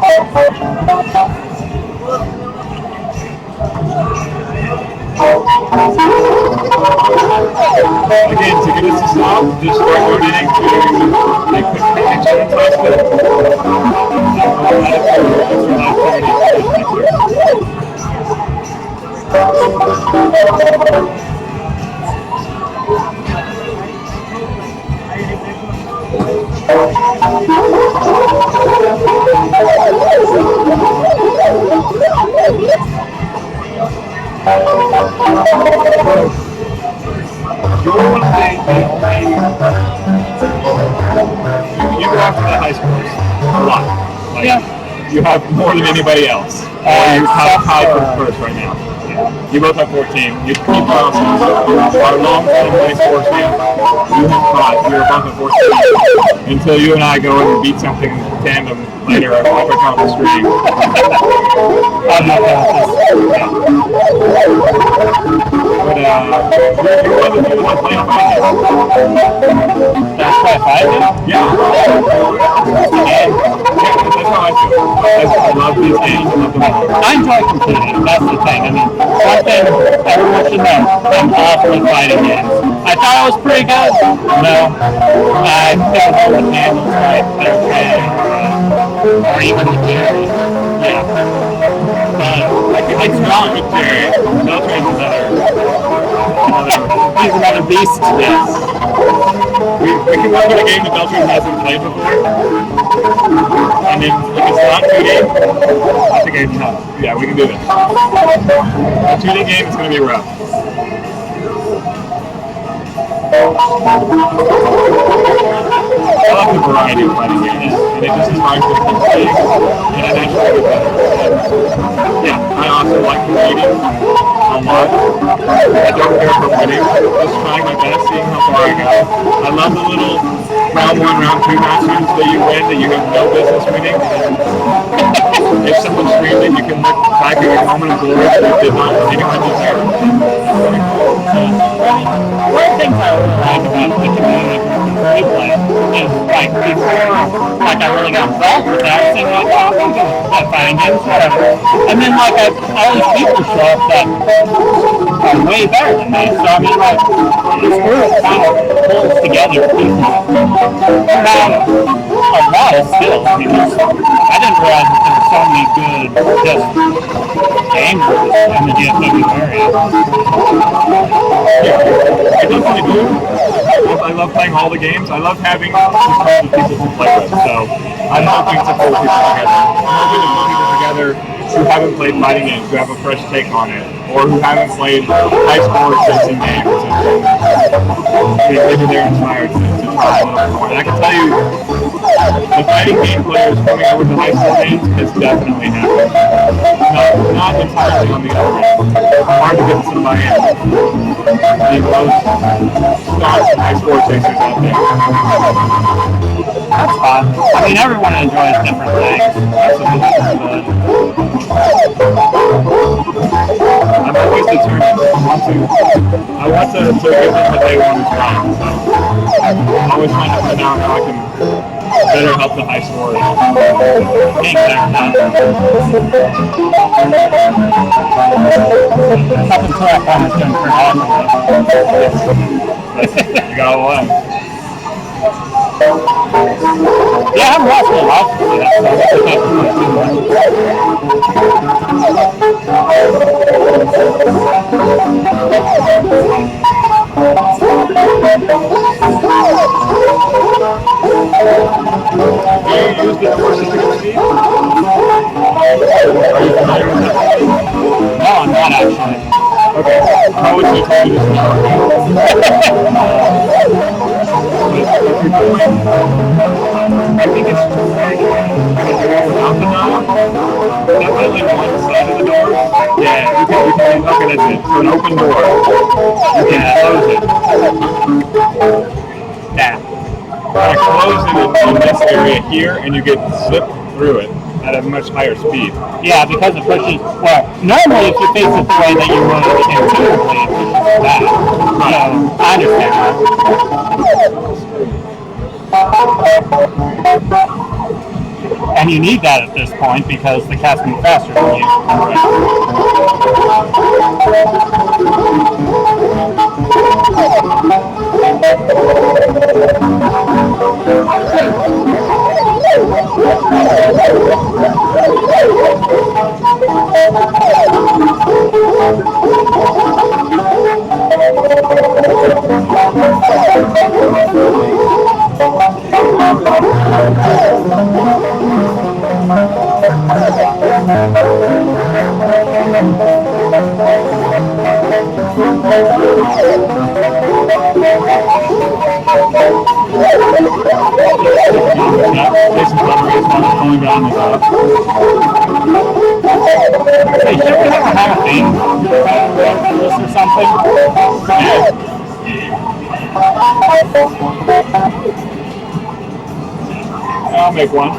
Again, to get us to stop, just start donating to a quick insurance hospital. You go after the high scores a lot. Like,
Yeah.
You have more than anybody else. You have tied for first right now. You both have 14. You Carlsons are long-time play sports fans. You have caught. You're both at 14 until you and I go and beat something tandem later up on the stream.
I'm not
But you're one of the people that play fighting.
That's why I
Yeah. That's how I feel. I love these games. I love them all.
I enjoy competing. That's the thing. I mean, one thing everyone should know, I'm awful at fighting games. I thought I was pretty good. No. I couldn't hold the handles right. Or even the carry. Yeah.
I can not with Jerry. Beltran's
He's another beast.
Yes. We can work on a game that Beltran hasn't played before. And then if it's not 2D, I think yeah, we can do this. A 2D game is going to be rough. I love the variety of fighting games, and it just inspires me to keep playing, and I naturally get better. Yeah, I also like competing a lot. I don't care for winning, just trying my best, seeing how far I go. I love the little round 1, round 2 matches that you win that you have no business winning. If someone streamed it, you can look back at your moment of glory that you did not anyone deserve.
One of the things I really like about the community we play is like before I really got involved with that, I was thinking like, oh, I'm going to play fighting games, whatever. And then like all these people show up that are way better than me. So I mean like this group kind of pulls together people. Now, a lot of skill, because I didn't realize that there were so many good just gamers in the DFW area.
Yeah, I definitely do. I love playing all the games. I love having just tons of people to play with. So I'm hoping to pull people together. I'm hoping to pull people together who haven't played fighting games, who have a fresh take on it, or who haven't played high-score racing games, and maybe they're inspired to try a little bit more. And I can tell you, the fighting game players coming over to high-score games has definitely happened. Not entirely on the other end. Hard to get some buy-in. The most staunch high-score chasers out there.
That's fun. I mean, everyone enjoys different things. Absolutely.
I'm always determined. I want to give them what they want as well. So I'm always trying to find out how I can better help the high scorers.
Being there now. Up until that point, it's doing pretty awesome.
You got a lot.
Yeah, I'm watching a lot of that, so I can't do it too much.
Do you use the horses to get speed? Are you familiar with that?
No, I'm not actually.
Okay. How would you tell me this now? I think it's without the knob. Definitely one side of the door. Yeah, you can okay, that's it. So an open door. You can close it.
Yeah.
I close it in this area here, and you get zipped through it at a much higher speed.
Yeah, because it pushes. Well, normally if you face it the way that you would intuitively, it pushes back. So I understand that. And you need that at this point because the cat's move faster than you. Hey, should we have a Hall of Fame for this or something?
I'll make one.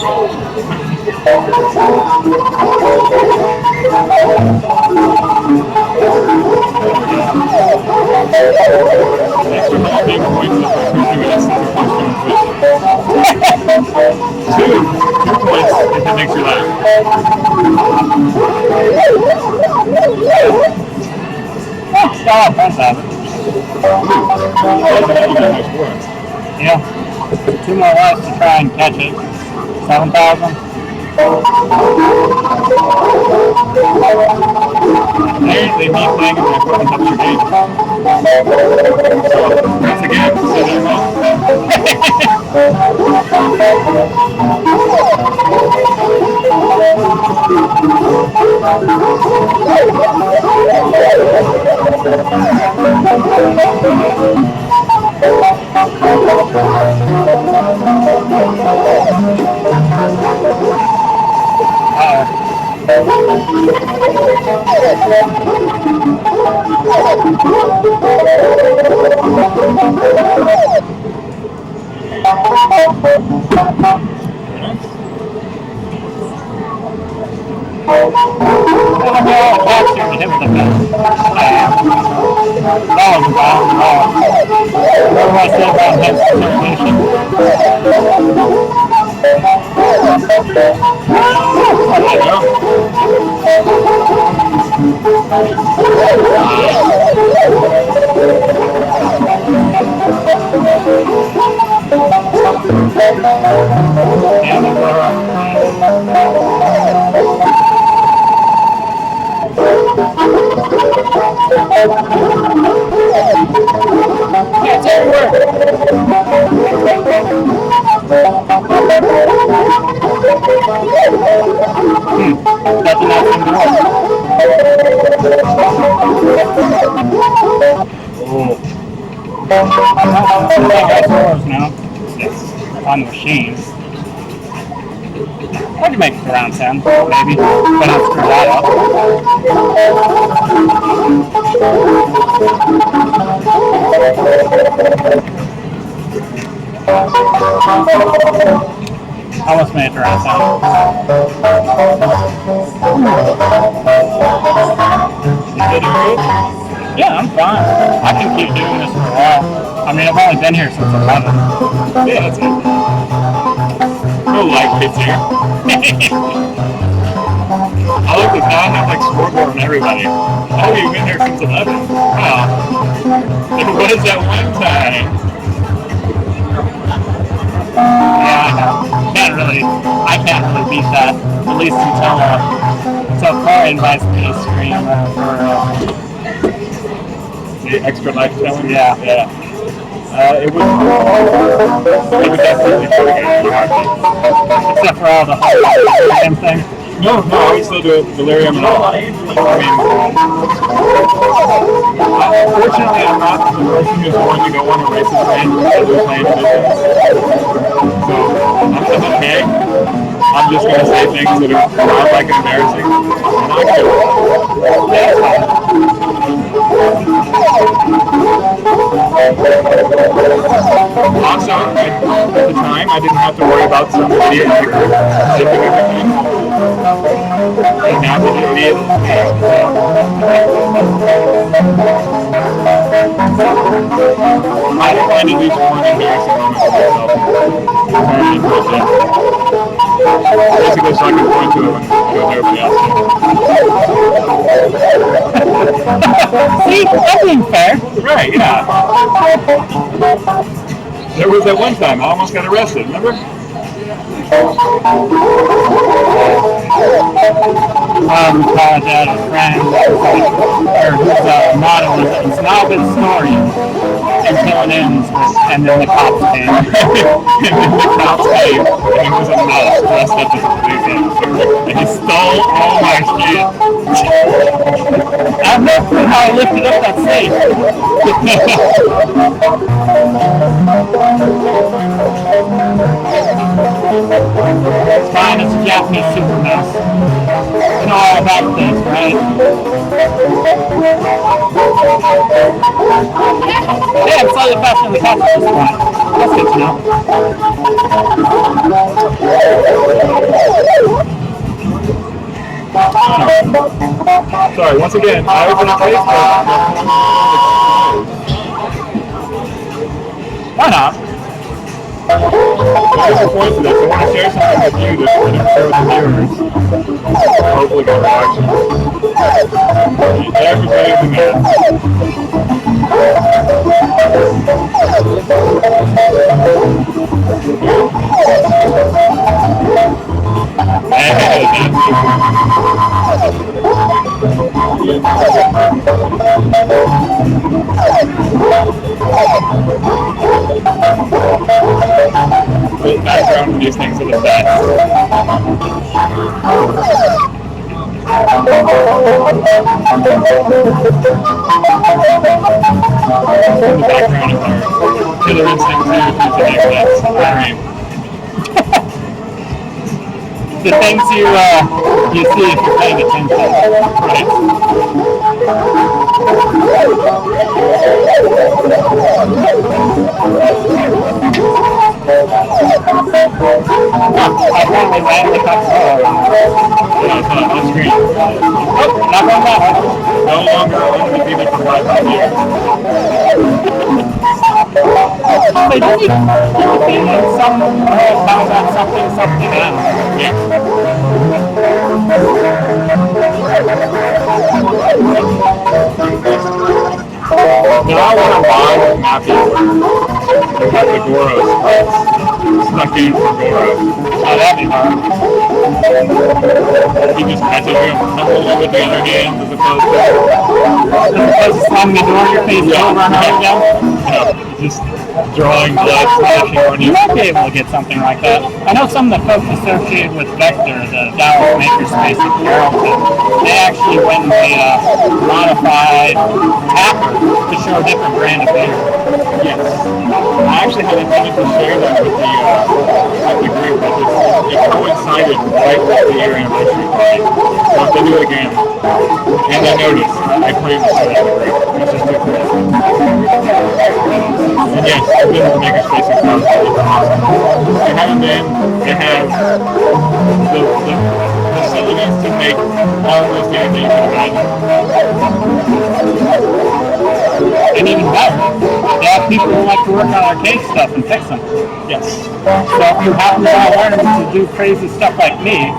Extra hall big points the person who asks the question with. 2 points if it makes you laugh.
Still have fun stuff. Yeah. 2 more left to try and catch it. 7,000.
They need playing in my equipment up your game. So, once again,
on the machine. I can make it around 10, maybe, but I'll screw that up. I almost made it around 10. Yeah, I'm fine. I can keep doing this for a while. I mean, I've only been here since 11.
Yeah, that's it. No light hits here. I look at now, I have like scoreboard on everybody. How have you been here since 11? Wow. It was at one time.
Yeah, I know. I can't really beat that. At least until Corey invites me to stream for
the extra life challenge?
Yeah.
It was definitely pretty good.
Except for all the delirium thing.
No, I would still do it, delirium and all. I mean, unfortunately, I'm not the person who's going to go on a racist rant as we're playing business. So, I'm okay. I'm just going to say things that are like embarrassing. And I can do it. Also, at the time, I didn't have to worry about some idiot in the group zipping everything. And now I'm an idiot. I find at least one embarrassing moment for myself. Basically, so I can point to it when everybody else does.
See, that's being fair.
Right, yeah. There was that one time I almost got arrested, remember?
College had a friend whose motto was, "It's not a good story until it ends," and then the cops came.
And then the cops came, and it was a mouse dressed up as a police officer, and he stole all my shit.
I've never seen how I lifted up that safe. It's fine, it's a Japanese super mouse. You know all about this, right? Yeah, it's like slightly faster than the cats at this point. That's good to know.
Sorry, once again, I was in a place
Why not?
What is the point to this? I want to share something with you that's going to share with the viewers. Hopefully get reactions. Everybody's a man. The background for these things are the best. In the background of our Killer Instinct 2 Alright.
The things you see if you're paying attention.
Right.
I finally landed the cup.
Yeah, it's on screen.
Oh, not going that way.
No longer undefeated for 5 years.
They didn't even some found out something out.
Yeah. But I want to buy Mappy to have the Goro stuck in for Goro.
Oh, that'd be hard.
He just catches him, hold it with the other hand as opposed to
slamming the door in your face over and over again.
Just drawing blood, slashing on you.
You might be able to get something like that. I know some of the folks associated with Vector, the Dallas makerspace in Carrollton, they actually went and they modified Tapper to show a different brand of beer.
Yes. I actually had intended to share that with the group, but it coincided right with the year anniversary party. So if they do it again, and I noticed, I plan to share that with the group. It's just too cool. And yes, I've been to the makerspace in Carrollton. It's awesome. If you haven't been, it has the facilities to make almost anything you can imagine.
And even better, they have people who like to work on arcade stuff and fix them.
Yes.
So if you happen to learn to do crazy stuff like me,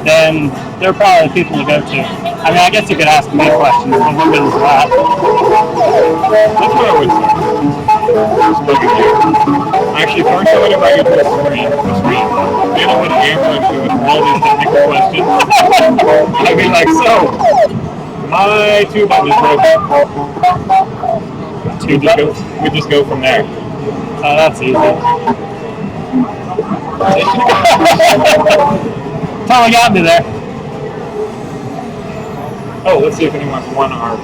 then they're probably the people to go to. I mean, I guess you could ask me questions, but we're good as that.
That's what I would say. Spoken here. Actually, first I would invite you to the screen. Then I would ambush you with all these technical questions. I'd be like, so, my tube button is broken. We just go from there.
Oh, that's easy. Totally got me there.
Oh, let's see if anyone's won our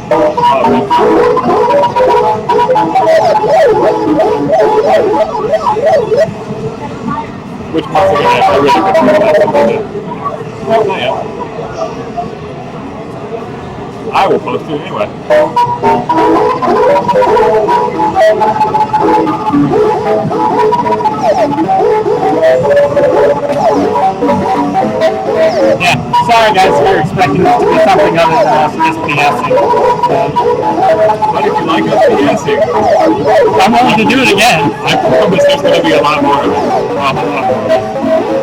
which month again? I really couldn't remember that. Well, not yet. I will post it anyway.
Yeah, sorry guys, we were expecting this to be something other than us just BSing.
But if you like us BSing,
I'm willing to do it again.
I promise there's going to be a lot more of it.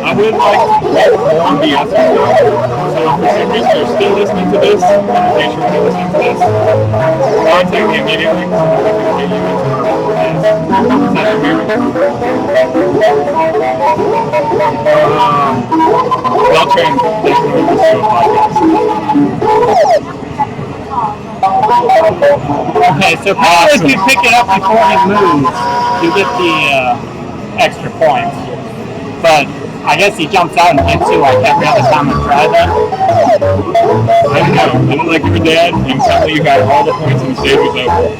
I would like to get more BSing though. So if for some reason you're still listening to this, I'm pretty sure you're listening to this, contact me immediately so that we can get you into our podcast. Is that fair? They'll transition over to a podcast.
Okay, so probably if you pick it up before he moves, you get the extra points. But I guess he jumps out and hits you like every other time I try that.
I don't know. I don't like your dad, and suddenly you got all the points and the stage was over.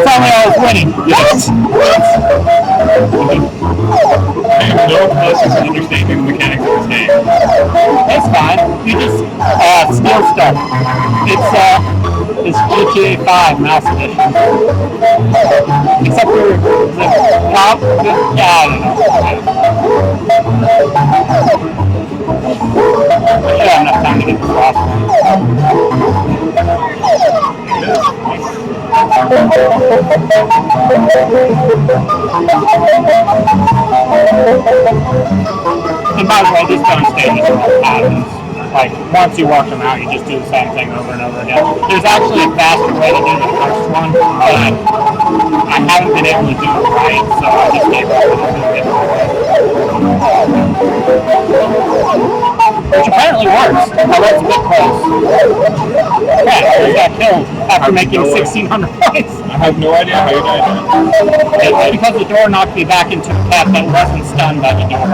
Suddenly I was winning.
Yes! I have no process in understanding the mechanics of this game.
It's fine. You just steal stuff. It's GTA 5 Mouse Edition. Yeah, I don't know. I should have enough time to get this last one. And by the way, these stone stages are all patterns. Like, once you work them out, you just do the same thing over and over again. There's actually a faster way to do the first one, but I haven't been able to do it right, so I just gave up and I'm doing it. Which apparently works. Although it's a bit close. Yeah, I just got killed after making 1,600 points.
I have no idea how you died there.
It's because the door knocked me back into a cat that wasn't stunned by the door.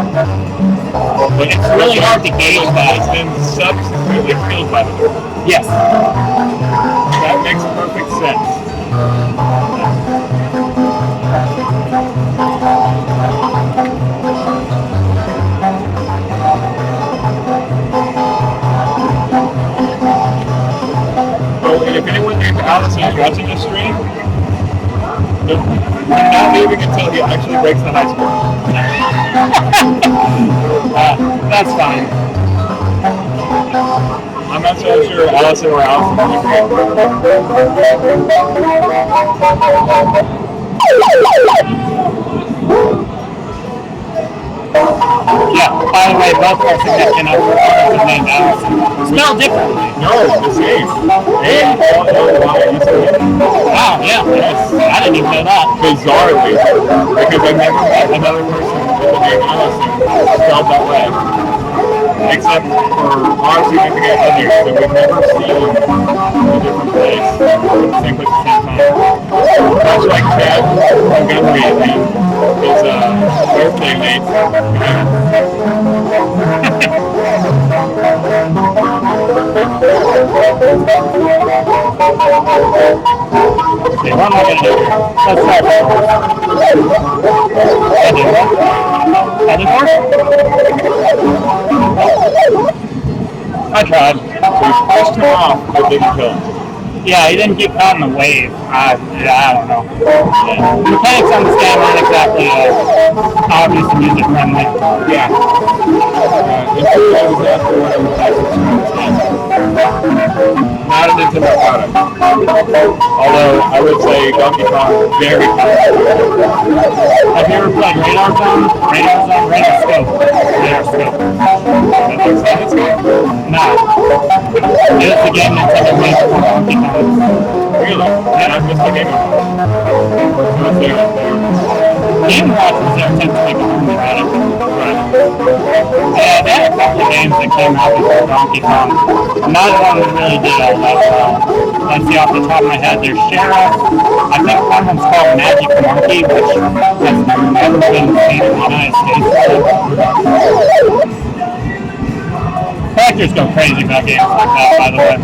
But it's really hard to gauge that.
It's been subsequently killed by the door.
Yes.
That makes perfect sense. Oh, and if anyone named Allison is watching this stream, we're not leaving until he actually breaks the high score.
That's fine.
I'm not so sure Allison or Allison will agree.
Yeah, by the way, both our significant others are named Allison. Spelled differently.
No, the same. A-L-L-Y-S-O-N.
Wow, yeah. Yes. I didn't even know that.
Bizarrely. Because I've never met another person with the name Allison spelled that way. Except for our significant others that we've never seen in a different place. The same place at the same time. Much like Ted Montgomery and his birthday mate.
Okay, what am I going to do here? Let's try this one. Other door? I tried.
So you pushed him off, but didn't kill him.
Yeah, he didn't get caught in the wave. I don't know. Yeah. The mechanics on this game aren't exactly obvious and user friendly.
Yeah. Until I was after one of the classics. Not a Nintendo product. Although I would say Donkey Kong very powerful.
Have you ever played Radar Zone? Radar Scope. Radar Scope.
That looks like it's good.
No. It was the game Nintendo made for Donkey Kong.
Really? Yeah, I'm just a Game Watch. What's there?
Game Watch was their attempt to make a movie about it.
Right.
Yeah, they had a couple of games that came out before Donkey Kong. Neither one really did all that well. Let's see, off the top of my head, there's Sheriff. I think one of them's called Magic Monkey, which has never been seen in the United States. Collectors go crazy about games like that, by the way.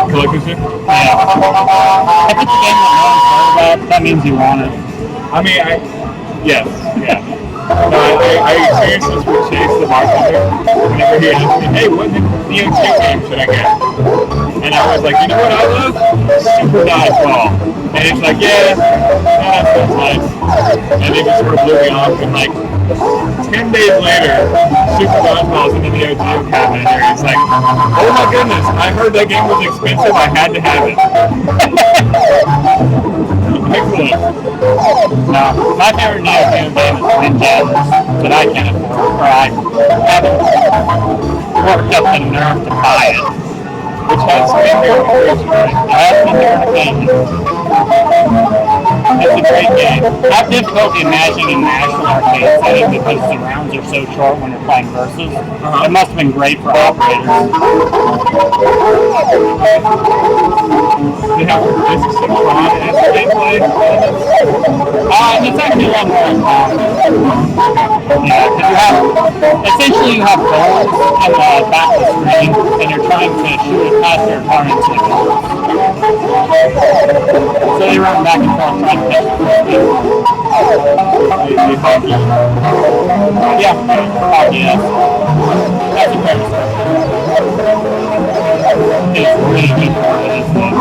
Collector's here?
Yeah. If it's a game that no one's heard about, that means you want it.
I mean, yes, yeah. No, I experienced this with Chase the bartender. Whenever he asked me, hey, what Neo 2 game should I get? And I was like, you know what I love? Super Dodgeball. And it's like, yeah, that sounds nice. And it just sort of blew me off. And like, 10 days later, Super Dodgeball's in the Neo 2 cabinet here. It's like, oh my goodness, I heard that game was expensive. I had to have it. Excellent.
No, my favorite Neo Geo game is Windjammers, but I can't afford, or I haven't worked up the nerve to buy it.
Which has been here on occasion, right?
I have been here on occasion. It's a great game. I have difficulty imagining the actual arcade setting because the rounds are so short when you're playing versus. It must have been great for operators.
They have discs of Tron as gameplay elements?
It's actually a lot more involved. Yeah, because essentially you have goals in the back of the screen, and you're trying to shoot it past your opponent to the goals. So they run back and forth trying to catch the frisbee.
The hockey.
Yeah, hockey, yes. That's a fair description. It's really hard at this thing.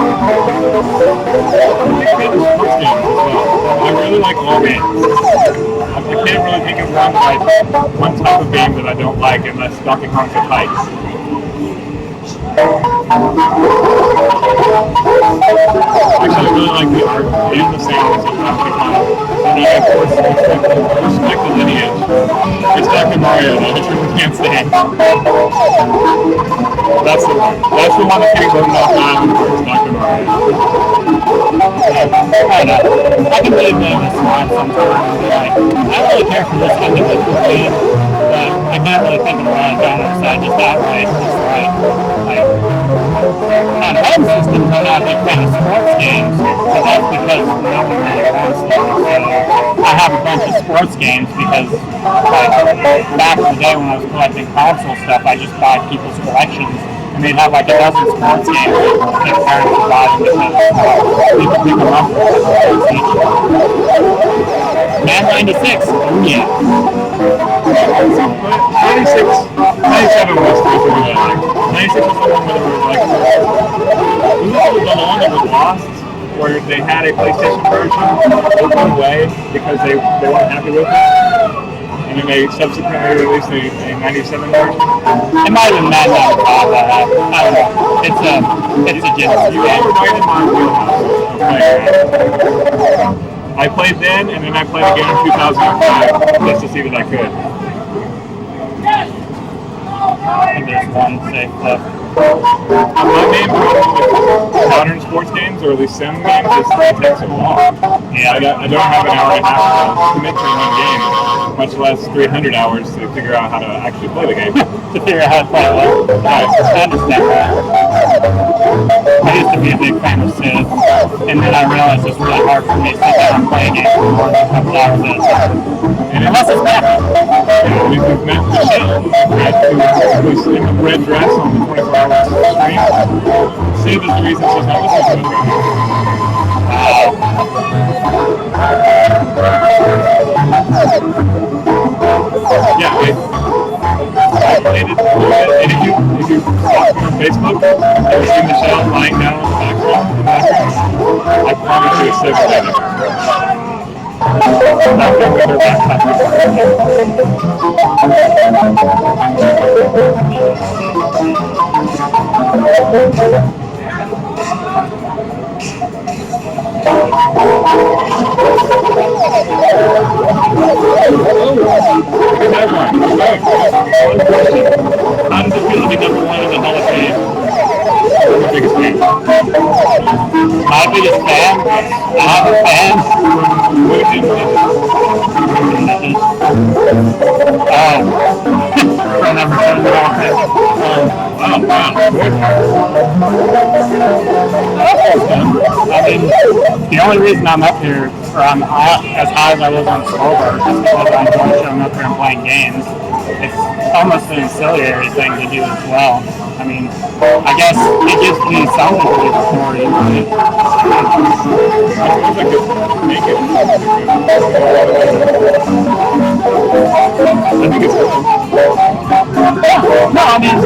My favorite sports games as well. I really really like all games. I can't really think of one type of game that I don't like unless Donkey Kong's a fight. Actually, I really like the art and the sounds of Donkey Kong. And I, of course, respect the lineage. It's Dr. Mario that I truly can't stand. That's the one. That's the one that's getting voted off the island for. It's Dr. Mario.
I don't know. I can be a bit of a smart sometimes. Like, I don't really care for this individual game, but I can't really think of a lot of genres that just outright dislike. Like, at home systems, I'm not a big fan of sports games, but that's because no one really wants them. So I have a bunch of sports games because, like, back in the day when I was collecting console stuff, I just bought people's collections. And they'd have like a dozen sports games that their parents would buy them because people pick them up for each. Man 96, oh yeah.
96, 97 was the one that I liked. 96 was the one where they were like, was the one that was lost, where they had a PlayStation version open away because they weren't happy with it. And then they subsequently released a 97 version.
It might have been Mad Max 5. I don't know. It's a Genesis
You
game.
were right in my wheelhouse of playing that. I played then, and then I played again in 2005 just to see that I could.
I think there's one safe left.
My main problem with modern sports games, or at least sim games, is they take so long.
Yeah.
I don't have an hour and a half to commit to one game, much less 300 hours to figure out how to actually play the game.
To figure out how to play it well. I understand that. I used to be a big fan of Civ, and then I realized it's really hard for me to sit down and play a game for more than a couple hours at a time. Unless it's Mappy.
Yeah, we've met Michelle, who's in the red dress on the 24-hour stream. Civ is the reason she's not listening to us right now. Yeah, I played it a little bit, and if you watch me on Facebook, and you see Michelle lying down on the background, I promise you it's Civ related.
Nothing with her backpack. How does it feel to be number one in the Hall of Fame?
I'm the biggest fan.
My biggest fan? I'm a fan.
What did you do?
For number two in the Hall of Fame.
Wow.
I mean, the only reason I'm up here, or I'm as high as I was on Scoreboard, is because I enjoy showing up here and playing games. It's almost an ancillary thing to do as well. I mean, I guess it gives me something to look forward to.
I suppose I could make it. I think it's cool.
No, I mean,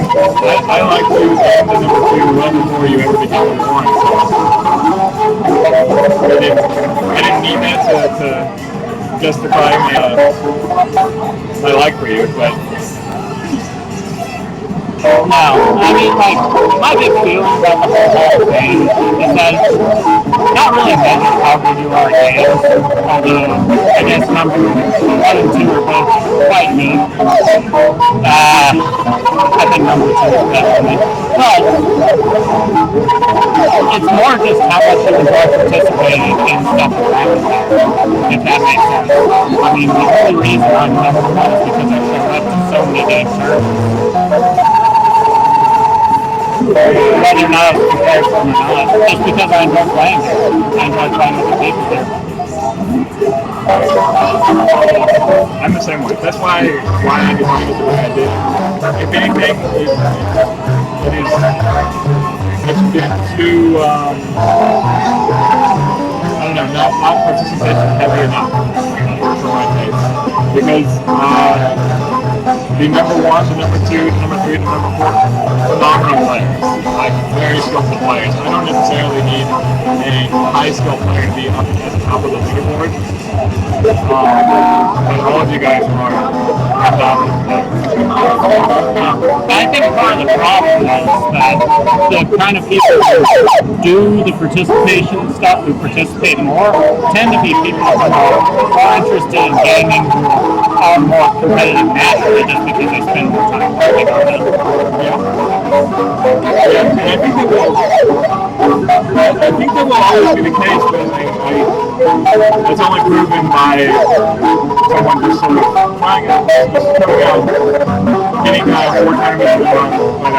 I like to end the number two well before you ever became number one. So I didn't need that to justify my like for you, but.
no, I mean, like, my big feeling about the whole Hall of Fame is that it's not really measured how good you are at games, although I guess number 1 and 2 are both quite good. I think number 2 is definitely. But it's more just how much you enjoy participating in stuff around there, if that makes sense. I mean, the only reason I'm number 1 is because I showed up to so many game servers. Whether or not I was prepared for them or not, just because I enjoy playing here. I enjoy playing with the people here.
I'm the same way. That's why I decided the way I did. If anything, it's too I don't know, not participation heavy enough for my taste. Because the number 1, the number 2, the number 3, the number 4, phenomenal players, like very skillful players. I don't necessarily need a high skill player to be up at the top of the leaderboard. But all of you guys are phenomenal players.
I think part of the problem is that the kind of people who do the participation stuff, who participate more, tend to be people who are more interested in gaming, who are more competitive naturally just because they spend more time working on it.
Yeah, and I think that will always be the case, but that's only proven by someone just sort of trying it, just coming out, getting 4 tournaments in a row. But I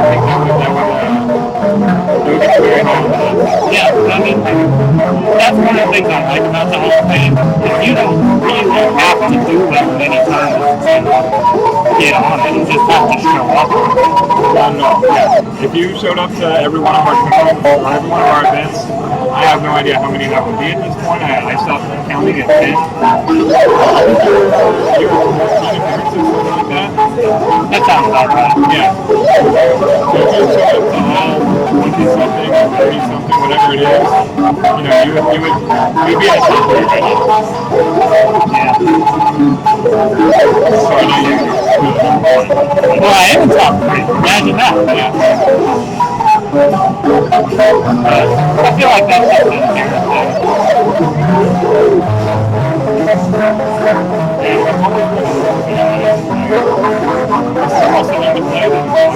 think that would get very high.
Yeah, I mean, that's one of the things I like about the Hall of Fame. Is you don't really have to do it many times to get on it. You just have to show up.
Yeah. If you showed up to every one of our tournaments or every one of our events, I have no idea how many that would be at this point. I stopped counting at 10. You were 14 appearances, something like that?
That sounds about right.
Yeah. So if you showed up to all 20-something or 30-something, whatever it is, you'd be at a top 3 right now.
Yeah.
So I know you're
well, I am in top 3. Imagine that.
Yeah.
I feel like that's just an inherent thing.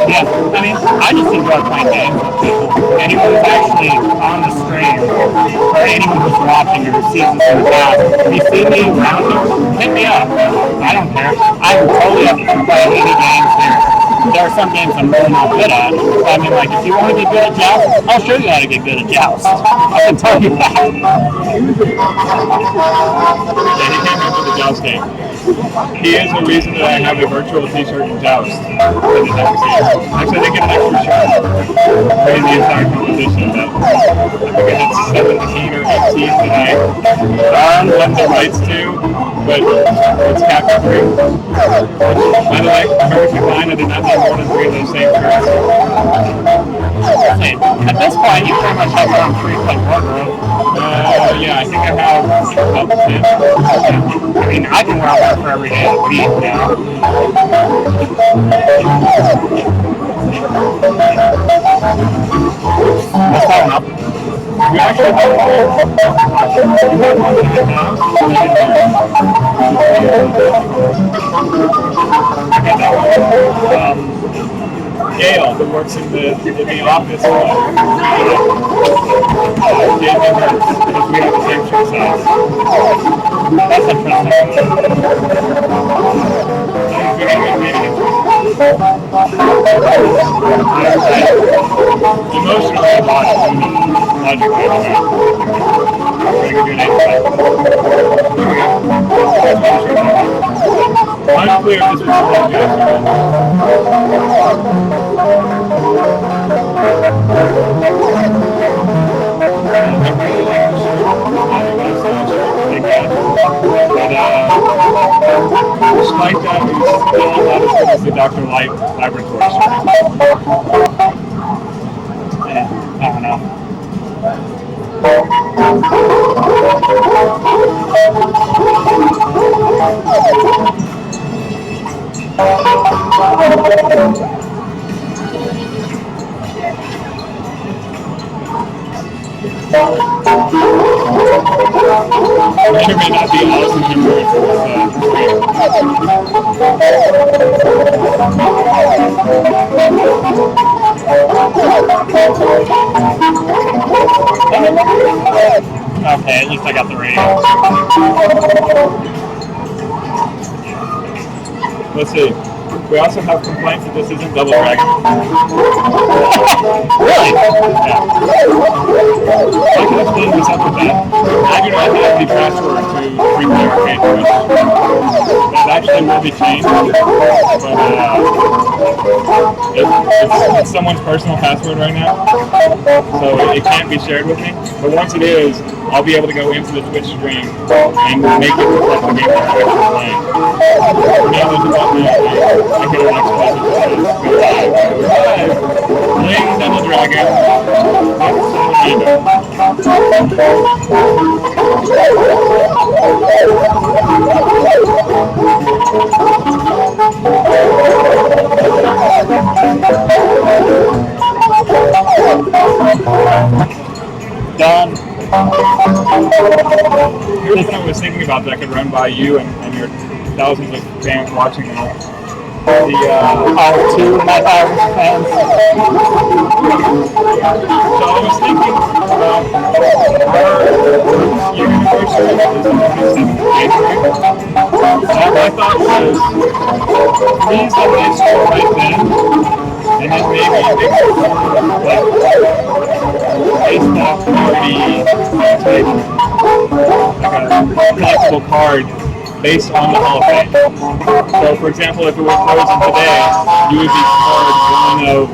Yeah, I mean, I just enjoy playing games with people. Anyone who's actually on the stream, or anyone who's watching or sees this in the past, if you see me around here, hit me up. I don't care. I'm totally up to play any games here. There are some games I'm really not good at. I mean, like, if you want to get good at joust, I'll show you how to get good at joust. I can tell you that.
Yeah, he came into the joust game. He is the reason that I have a virtual t-shirt in joust for the next game. Actually, I did get an extra shirt for the entire competition. That I think it's 17 or 18 that I own the rights to, but it's capture free. By the way, perfectly fine. I did not need more than 3 of those same shirts.
At this point, you pretty much have your own free-play wardrobe.
Yeah, I think I have about 10.
I mean, I can wear one for every day of the week now. That's all enough.
You actually have Gail, who works in the office, gave me hers because we have the same shirt size.
That's interesting.
Emotionally, I'm logically, pretty good insight. There we go. Unclear if this was really good. Despite that, it's still not as good as the Dr. Light laboratory strength.
Yeah, I don't know.
There may not be awesome numbers
Okay, at least I got the radio.
Let's see. We also have complaints that this isn't Double Dragon.
Really?
Yeah. I can explain what's up with that. I do not have the password to Free-Play Arcade Twitch. That actually will be changed, but It's someone's personal password right now, so it can't be shared with me. But once it is, I'll be able to go into the Twitch stream and make it reflect the game that I'm actually playing. For now, there's about I get an explicit that says, go live, playing Double Dragon,
Done.
Here's what I was thinking about that I could run by you and your thousands of fans watching now.
Our two of my fans.
So I was thinking our year anniversary is the 27th of January. And my thought was, please have an intro right then, and then maybe make it like baseball party type, like a collectible card based on the Hall of Fame. So, for example, if it was frozen today, you would be card one of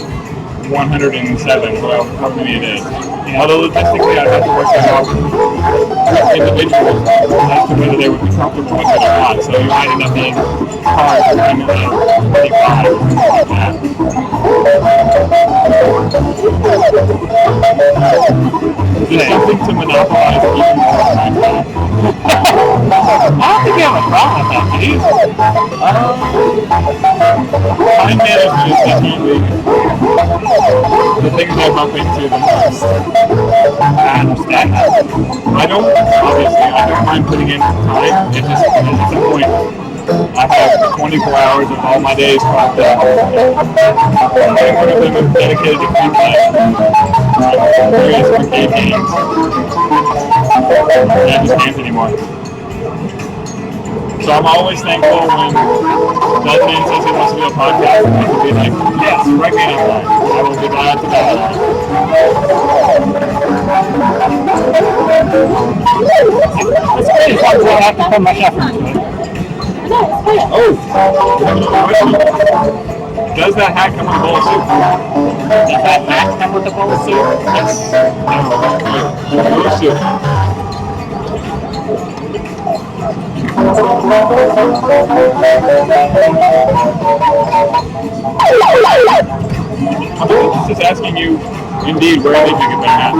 107, well, however many it is. Although logistically, I'd have to work that out with individuals as to whether they would be comfortable with it or not. So you might end up being cards of 25 or something like that. There's something to monopolize even more time.
I don't think you have a problem with that, do you?
Time management is definitely the things I bump into the most.
I understand that.
I don't mind putting in time. It's just, at some point, I have 24 hours of all my days clocked up. And one of them is dedicated to free time. Various arcade games. And I just can't anymore. So I'm always thankful when Deadman says he wants to do a podcast, and I can be like, yes, write me online. I will be glad to do that.
It's pretty fun, so I have to put much effort into it.
Oh, does that hat come with a bowl of soup?
Does that hat come with a bowl of soup?
Yes. No, bowl of soup. I'm just asking you, indeed, where did you get that hat?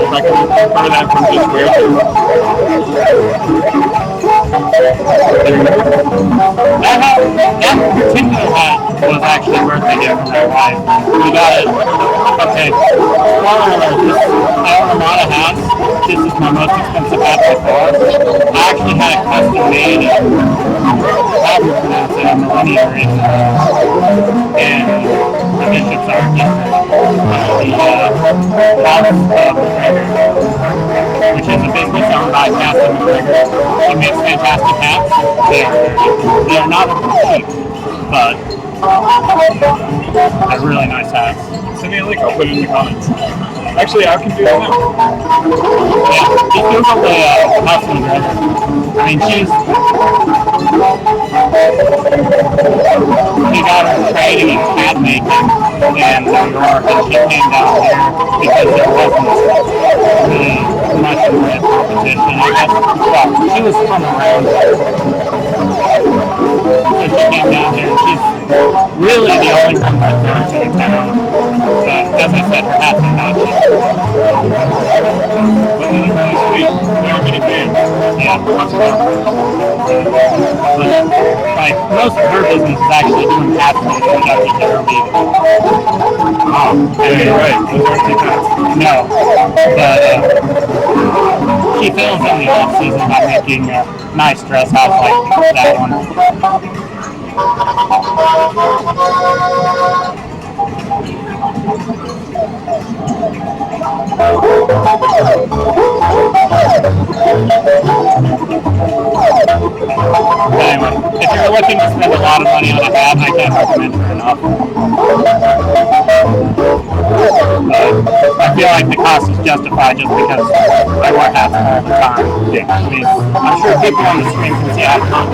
If I can infer that from just where to.
That particular hat was actually a birthday gift from my wife. We got it. Okay. I own a lot of hats. This is my most expensive hat by far. I actually had it custom made in, how do you pronounce it, Millennium region. And the bishops are different. The House of McGregor, which is a business owned by Captain McGregor. He makes fantastic hats. They are not cheap, but they're really nice hats.
Send me a link, I'll put it in the comments. Actually, I can do that now.
Yeah, just Google the House of McGregor. I mean, she got her training in hat making in New York, and she came down here because there wasn't really much of a competition. I guess, well, she was from around here. So she came down here, and she's really the only one that goes in town. But as I said, her hats are not cheap.
But they're really sweet. There are many fans.
Yeah. But, like, most of her business is actually doing hats for the Kentucky Derby.
Wow. Yeah, you're right. Those aren't cheap hats.
No. But she fills in the off season by making nice dress hats like that one. Anyway, if you're looking to spend a lot of money on a hat, I can't recommend her enough. I feel like the cost is justified just because I wear hats all the time.
Yeah.
I mean, I'm sure people on the stream can see I have a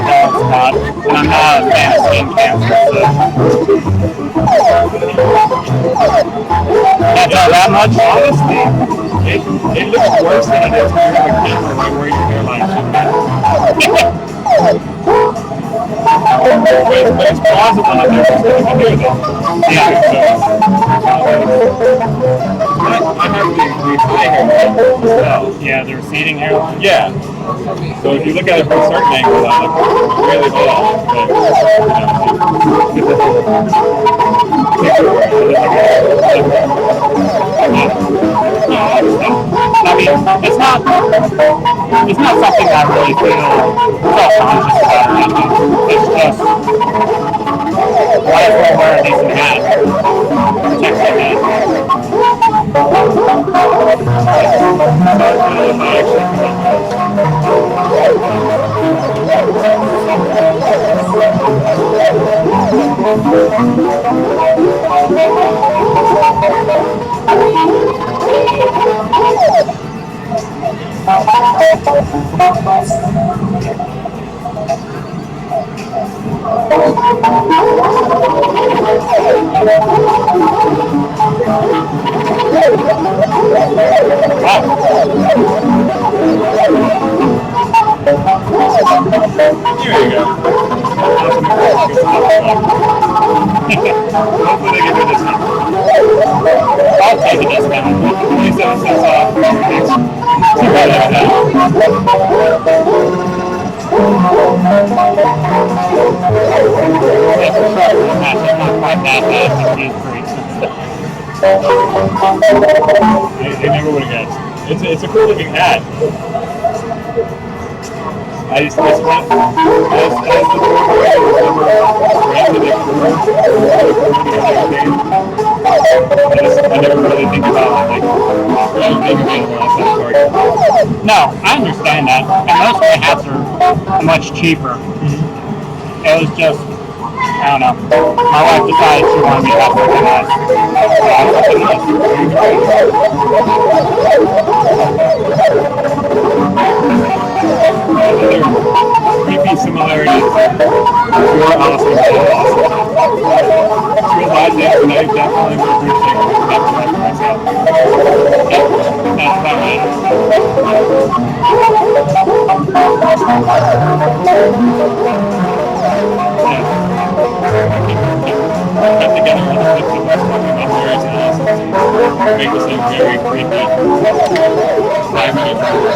bald spot, and I'm not a fan of skin cancer, so. Can't tell that much?
Honestly, it looks worse than it is when you're a kid or like where your hairline should be. But it's plausible that there's something to do though.
Yeah.
I have the high hairline as well.
Yeah, the receding hairline.
Yeah. So if you look at it from a certain angle, I look really off. But,
I mean, it's not something I really feel self-conscious about or anything. It's just, might as well wear a decent hat. Protects my head.
Here you go. Hopefully they give me this one.
I'll take a discount.
27 cents off. They never would have guessed. It's a cool looking hat. I used to this one as the I never really think about like being available outside of Target.
No, I understand that. And most of the hats are much cheaper. Mm-hmm. It was just, I don't know. My wife decided she wanted me to have something nice. So I have something nice.
Creepy similarities. You're honestly awesome. Real bad things, but I definitely would appreciate it. That's right for myself.
That's about right.
Put together all the clips of us talking about berries and acids and make this a very creepy 5-minute drama.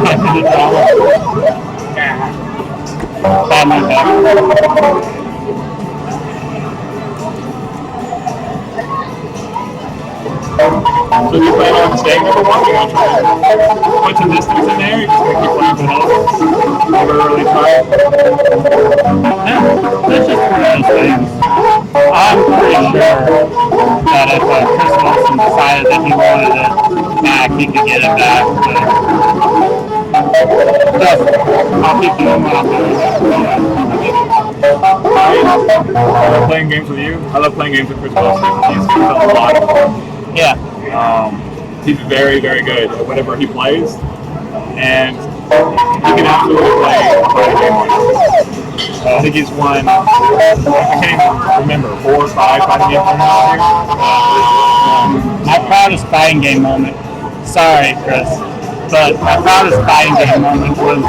5-minute drama. Bad my back.
So do you plan on staying number one? You want to try to put some distance in there? You're just going to keep playing for help? Never really try?
Yeah, that's just one of those things. I'm pretty sure that if Chris Wilson decided that he wanted it back, he could get it back. But just, I'll keep doing what I'm doing.
I love playing games with you. I love playing games with Chris Wilson. He's a lot of fun.
Yeah.
He's very, very good at whatever he plays. And he can absolutely play a fighting game on us. I think he's won, I can't even remember, 4 or 5 fighting games from last year.
My proudest fighting game moment, sorry Chris, but my proudest fighting game moment was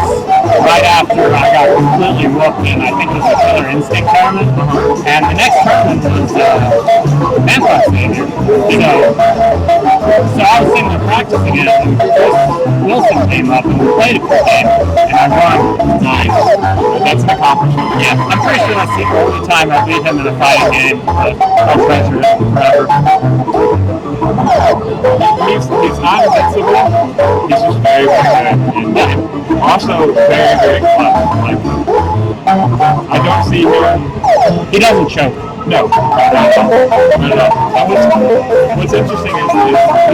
right after I got completely whooped in, I think it was the Killer Instinct tournament, and the next tournament was Manpower Savior. So I was sitting there practicing it, and Chris Wilson came up and we played a quick game, and I won.
Nice. That's an accomplishment.
Yeah, I'm pretty sure that's the only time I beat him in a fighting game, but I'll treasure it forever.
He's not invincible. He's just very, very good. And also very, very clutch. Like, I don't see him.
He doesn't choke.
No, not at all. Not at all. And what's interesting is he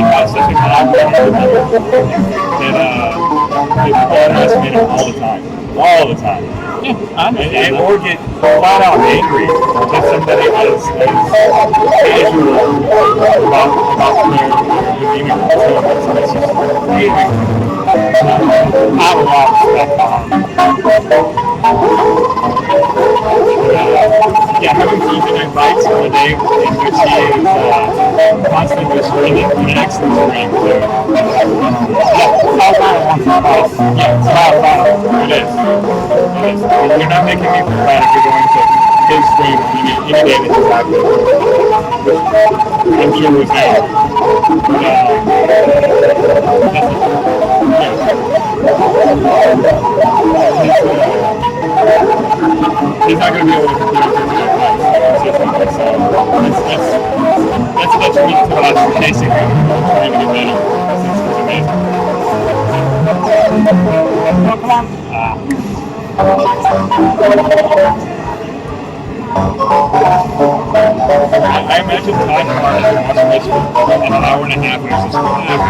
has such a confidence that people underestimate him all the time. All the time. And or get flat out angry if somebody is casual about their redeeming qualities, and it's just amazing.
I have a lot of respect for him.
Yeah, having Tuesday night fights on a day in which he is constantly streaming an excellent stream. So,
Yeah, I'll buy it once or twice.
yeah, it's not fun. It is. You're not making me feel bad if you're going to his stream any day that he's active. I'm sure was there. He's not going to be able to compete in Thursday so that's what you need to watch chasing him, trying to get better. It's amazing.
Oh, come on.
I imagine Todd Martin watching this for an hour and a half and he's just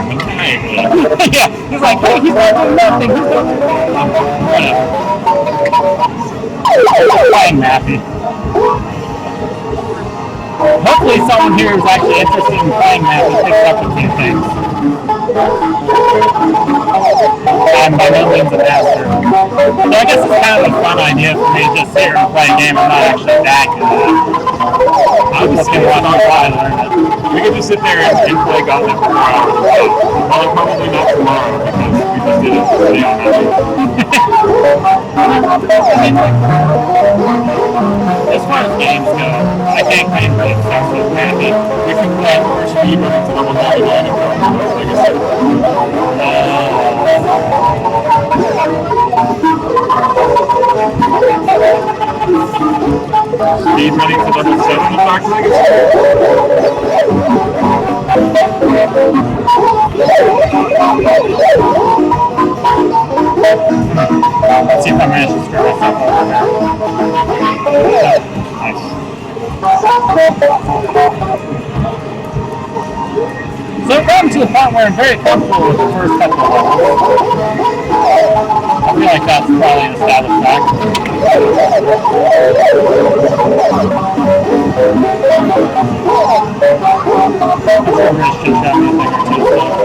maniacally.
Yeah, he's like, hey, he's not doing nothing. He's not doing nothing. Playing Mappy. Hopefully someone here who's actually interested in playing Mappy picks up a few things. I'm by no means a master. So I guess it's kind of a fun idea for me to just sit here and play a game I'm not actually that good at. I was looking at how I learned it.
We could just sit there and play Gauntlet for 4 hours. Well, probably not tomorrow because we just did it today on Mappy.
As far as games go, I can't claim to be obsessed with Mappy.
We could play more speed running to level 99 and go. Like I said. Speed running to level 7 of Dark Legacy.
Let's see if I manage to screw myself over there. Nice. So I've gotten to the point where I'm very comfortable with the first couple of levels. I feel like that's probably an established fact. I'm sure Rich should show me a thing or two still.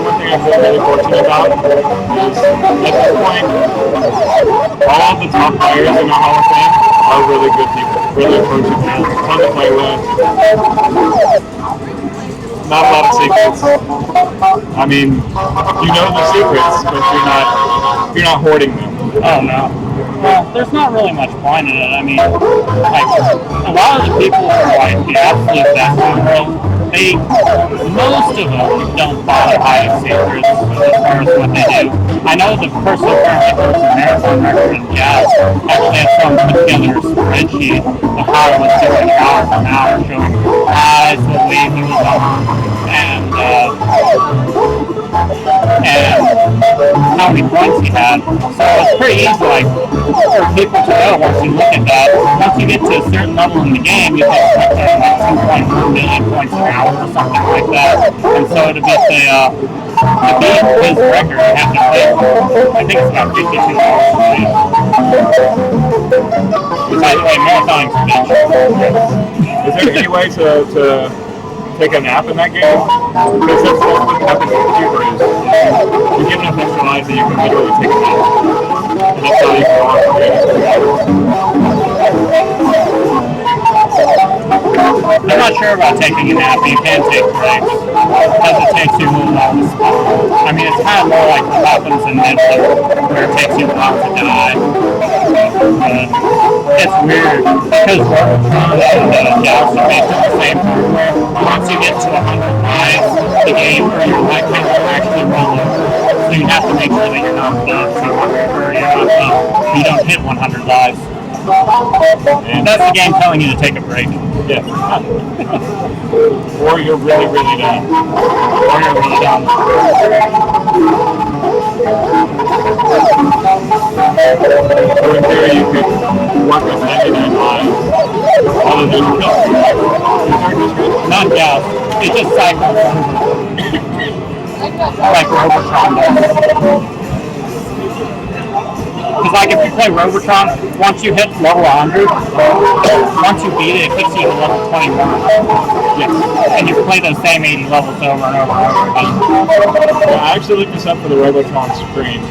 One thing I feel really fortunate about is at this point, all of the top players in the Hall of Fame are really good people, really approachable, fun to play with. Not a lot of secrets. I mean, you know the secrets, but you're not hoarding them.
Oh no. Well, there's not really much point in it. I mean, like, a lot of the people who are like the absolute best in the world, most of them don't bother hiding secrets as far as what they do. I know the person who currently holds the marathon record in jazz actually has some particular spreadsheet of how it was doing hour from hour, showing eyes, what weight he was on, and how many points he had. So it's pretty easy, like, for people to know once you look at that. Once you get to a certain level in the game, you can expect like 2.1 million points an hour or something like that. And so to beat his record, you have to play, I think it's about 52 hours a day. By the way, marathoning's a bitch.
Is there any way to take a nap in that game? Because that's what happens with Cuba is you get enough extra lives that you can literally take a nap. And that's how you can go on for
I'm not sure about taking a nap, but you can take breaks. Because it takes you a little while to spawn. I mean, it's kind of more like what happens in Midland, where it takes you a while to die. But it's weird, because Robotron and Gauss are based on the same hardware. Once you get to 100 lives, the game or your life counter will actually roll over. So you have to make sure that you're not above 200 or you don't hit 100 lives. And that's the game telling you to take a break.
Yes. Or you're really, really done.
Or you're really done.
So in theory, you could work with 99 lives. Other than your
Not gas. It just cycles over. Like Robotron does. Because like if you play Robotron, once you hit level 100, once you beat it, it kicks you to level 21.
Yes.
And you play those same 80 levels over and over and over again.
Yeah, I actually looked this up for the Robotron stream.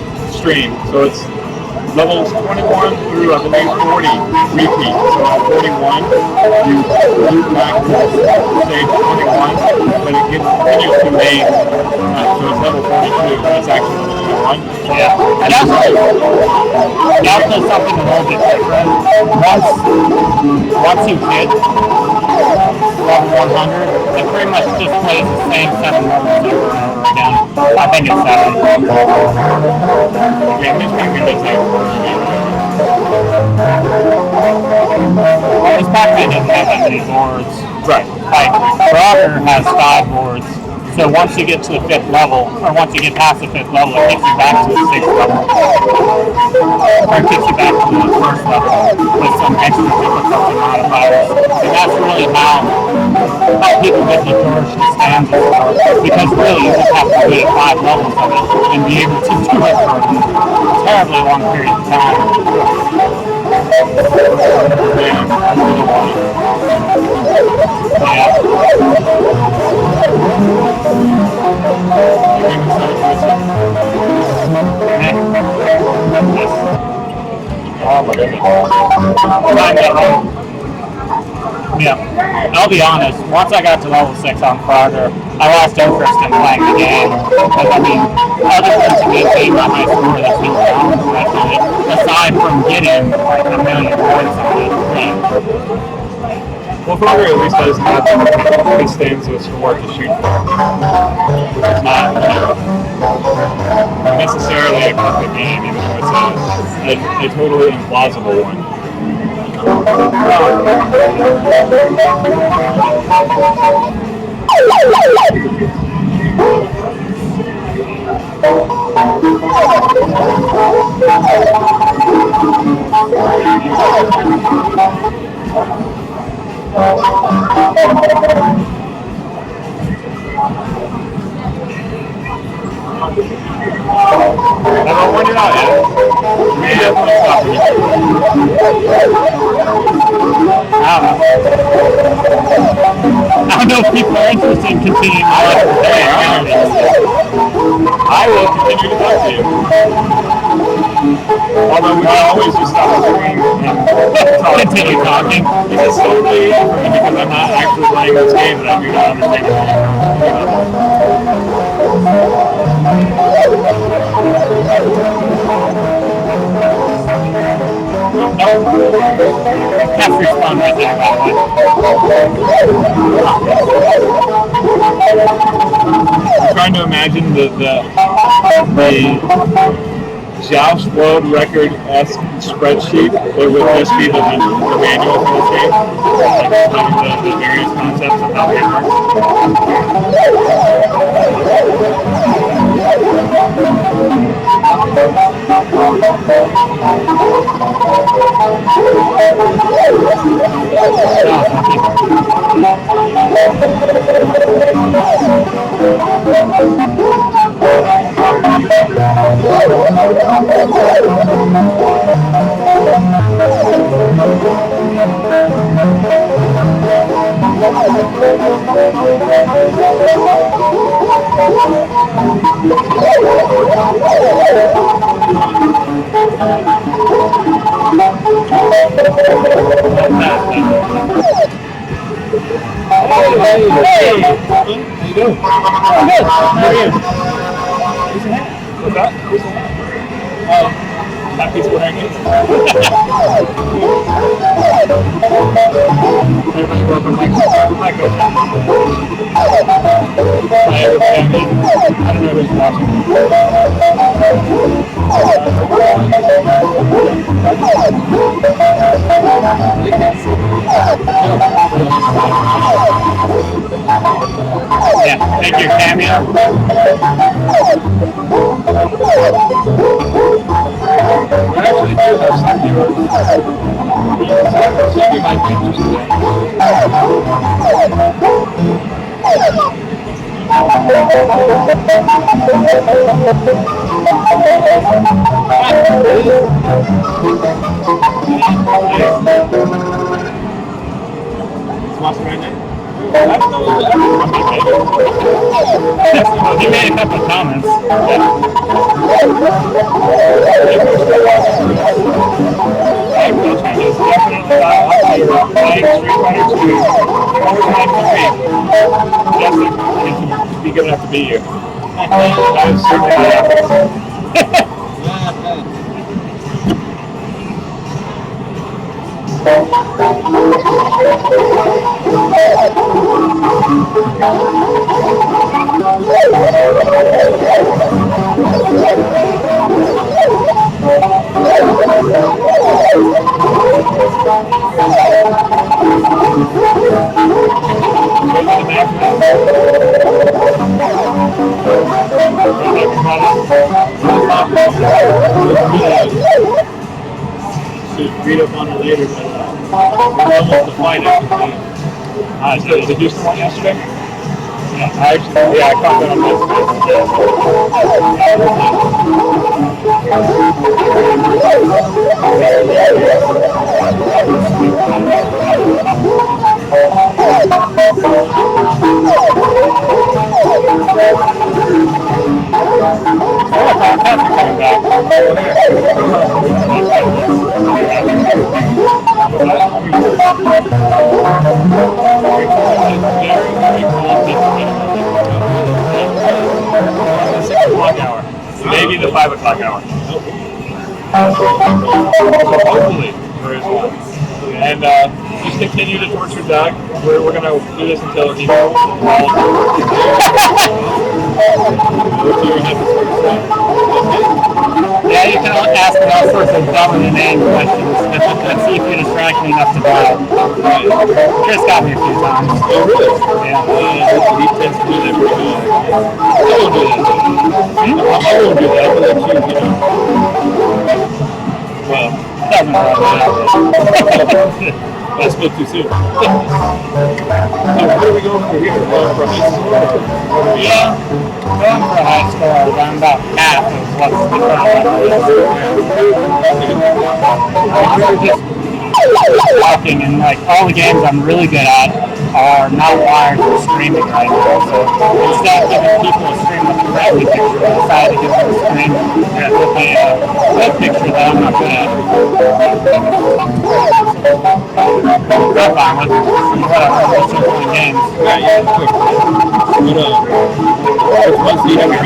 So it's levels 21 through, I believe, 40 repeat. So at 41, you loop back to stage 21, but it continues to main. So it's level 42, but it's actually level 21.
Yeah. And also something a little bit different. Once you hit level 100, it pretty much just plays the same 7 levels over and over again. I think it's 7.
Yeah, this game can take
Whereas Pac-Man doesn't have that many boards.
Right.
Like, Frogger has 5 boards. So once you get to the 5th level, or once you get past the 5th level, it kicks you back to the 6th level. Or it kicks you back to the 1st level with some extra difficulty modifiers. And that's really how people get the George Costanza score. Because really, you just have to do it at 5 levels of it and be able to do it for a terribly long period of time. Yeah.
Oh my goodness.
Yeah, I'll be honest, once I got to level 6 on Frogger, I lost interest in playing the game. Because, I mean, other than to maintain my high score, there's no challenge left in it, aside from getting like a million points on it. Yeah.
Well, Frogger at least does have Costanza score to shoot for. It's not necessarily a perfect game, even though it's a totally implausible one. Have I worn it out yet? Man, I'm stopping you.
I don't know if people are interested in continuing to watch the game.
I will continue to talk to you. Although we can always just stop streaming and
Continue talking.
It's so easy for me because I'm not actually playing this game that I do not understand it.
That's respawn right there, by the way.
I'm trying to imagine the Joust World Record-esque spreadsheet. It would just be the manual for this game, like the various concepts of how it works. Hey! How you doing? I'm good. How are you? Who's the hat? What's that? Who's the hat? Mappy's wearing it. Everybody go up and like go. I don't know who's watching.
Yeah, make your cameo.
We actually do have some viewers. Some you might be interested in. What's my name? I don't know.
He made a couple of comments.
Be good enough to be you. That is certainly what happens. Should read up on it later, but we're almost to fight it. The Houston one yesterday? Yeah, I caught that on my Maybe the 5 o'clock hour. So hopefully there is one. And just continue to torture Doug. We're going to do this until he falls.
Yeah, you can ask me all sorts of dumb and inane questions and see if you're distracted enough to buy it. Chris got me a few times.
Oh, really?
Yeah.
He tends to do that pretty good. I won't do that. I won't do that, but that's you know. Well,
Doesn't really matter.
I spoke too soon. So where are we going for here? For high school?
Yeah, going for a high score, I'm about half of what's the current level is. We're just talking, and like all the games I'm really good at are not wired for streaming right now. So instead of giving people a stream with a crappy picture, I decided to give them a stream with a good picture that I'm not good at. I'm fine with it. Whatever, just playing games.
Yeah, quick. But, which ones do you have your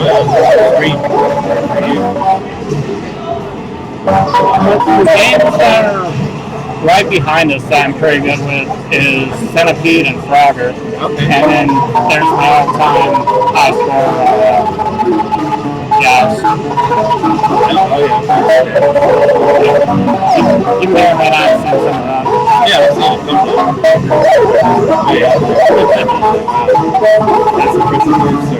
screen for you?
The games that are right behind us that I'm pretty good with is Centipede and Frogger.
Okay.
And then there's my all-time high score, Joust. You may or may not have seen some of that.
Yeah, I've seen it. Yeah. That's impressive move, sir.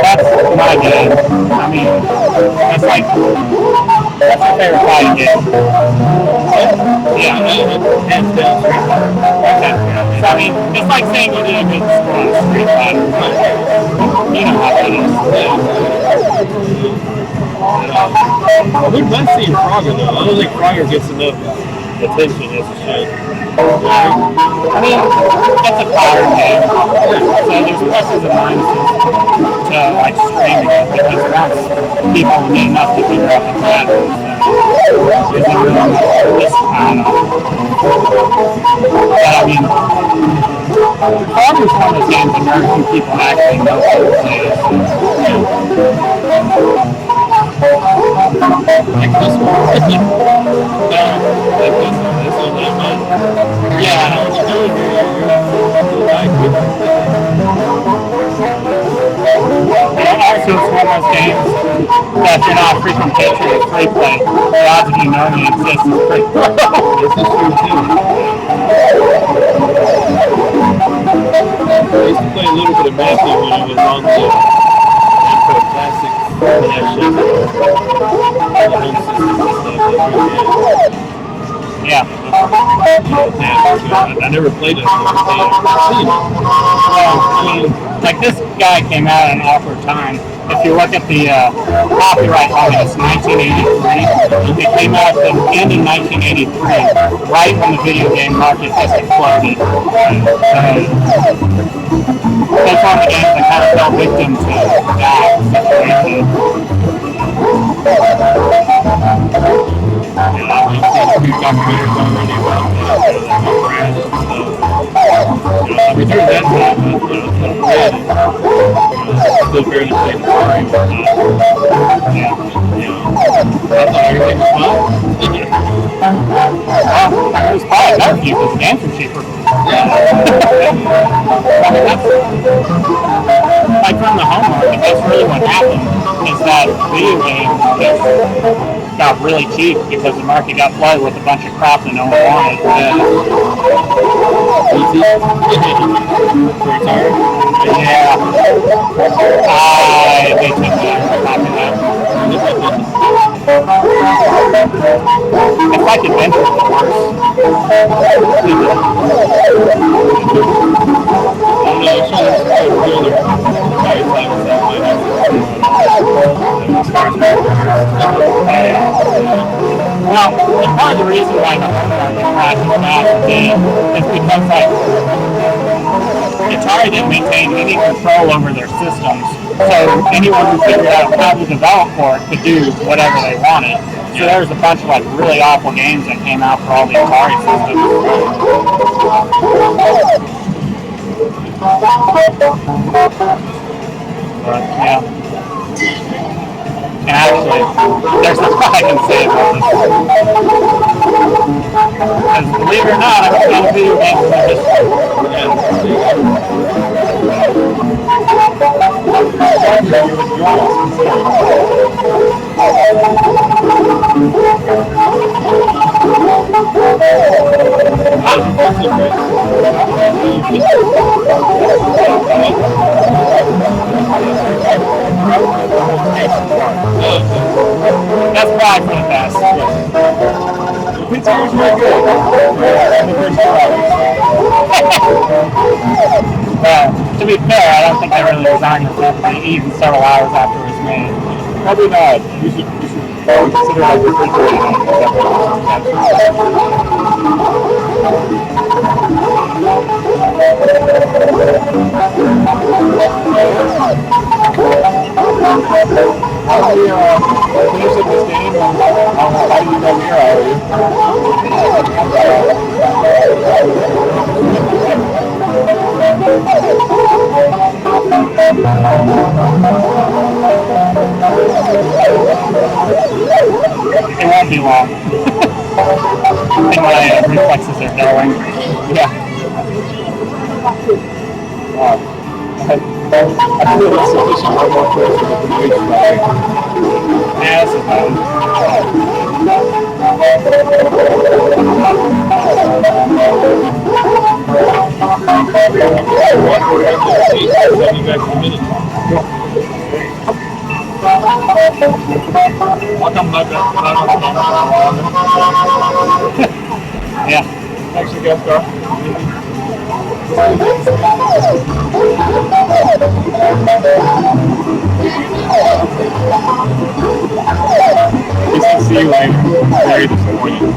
That's my game. I mean, that's like, that's my favorite fighting game. Yeah,
hands down Street Fighter.
Okay. So, I mean, it's like saying you did a good score on Street Fighter. You know how that is.
I wouldn't mind seeing Frogger though. I don't think Frogger gets enough attention as it should.
I mean, it's a modern game. So there's pluses and minuses to like streaming it because once people need enough to figure out the patterns, is it really just, I don't know. But I mean, Frogger's one of those games that very few people actually know how to play it.
Like this one. No, like this one. This one, that one. Yeah, I know what you're doing here.
Also, it's one those games that if you're not a frequent patron of free play, the odds of you knowing it exists is pretty low.
This is true too. I used to play a little bit of Mappy when I was on the Classic collection. The home system and stuff.
Yeah.
I never played it.
Like this guy came out at an awkward time. If you look at the copyright on it, it's 1983. It came out at the end of 1983, right when the video game market just exploded. That's one of the games that kind of fell victim to that situation.
I've seen documentaries already about harass and stuff. I returned that time, but still fairly playing the story. I thought everything was fun.
It was probably better for you because the games were cheaper. I mean, that's, like from the home market, that's really what happened, is that video games just got really cheap because the market got flooded with a bunch of crap that no one wanted. Yeah. They took that. It's like Adventure Wars. Well, part of the reason why the home market crashed is because, like, Atari didn't maintain any control over their systems, so anyone who figured out how to develop for it could do whatever they wanted. So there was a bunch of like really awful games that came out for all the Atari systems. But yeah. And actually, there's a lot I can say about this. Because believe it or not, I've played a video game from the That's probably for the best.
The pizza was really good. The first 2 hours.
To be fair, I don't think they really designed the food to be eaten several hours after it was made.
Probably not. You should consider like refrigerating How do you finish up this game and how do you come here, are you?
It won't be long. I think my reflexes are going. Yeah.
Wow. I feel that's sufficient for more choice of the age right?
Yeah, this is fun.
I'll come back up.
Yeah.
Thanks for the guest car. He said see you later. Very disappointed.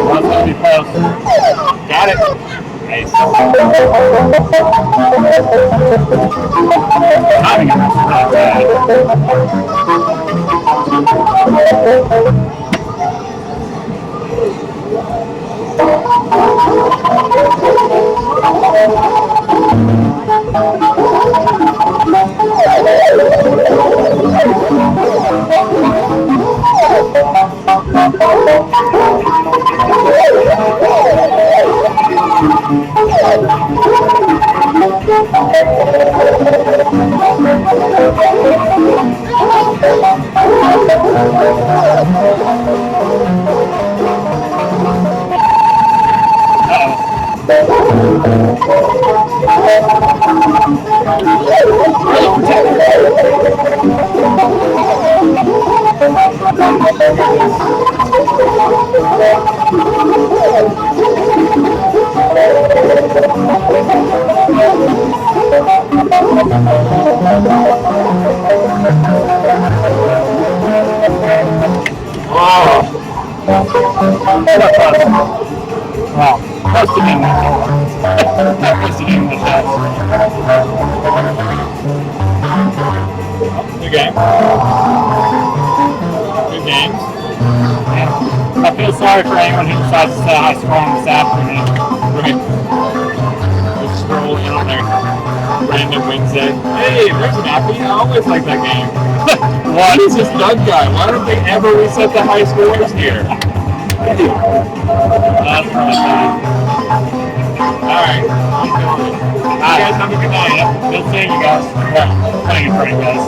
Well, it's gonna be close.
Got it.
Nice. Timing on this is really bad. Wow, posted English. Not posted English,
Good game. Good games.
I feel sorry for anyone who decides to say high score on this afternoon.
Right. Just scrolling on there. Random Wednesday. Hey, there's Mappy. I always like that game. What is this Doug guy? Why don't they ever reset the high scores here?
That's really bad.
Alright, I'm going. You guys have a good night.
Good seeing you guys. Yeah, playing a friend, guys.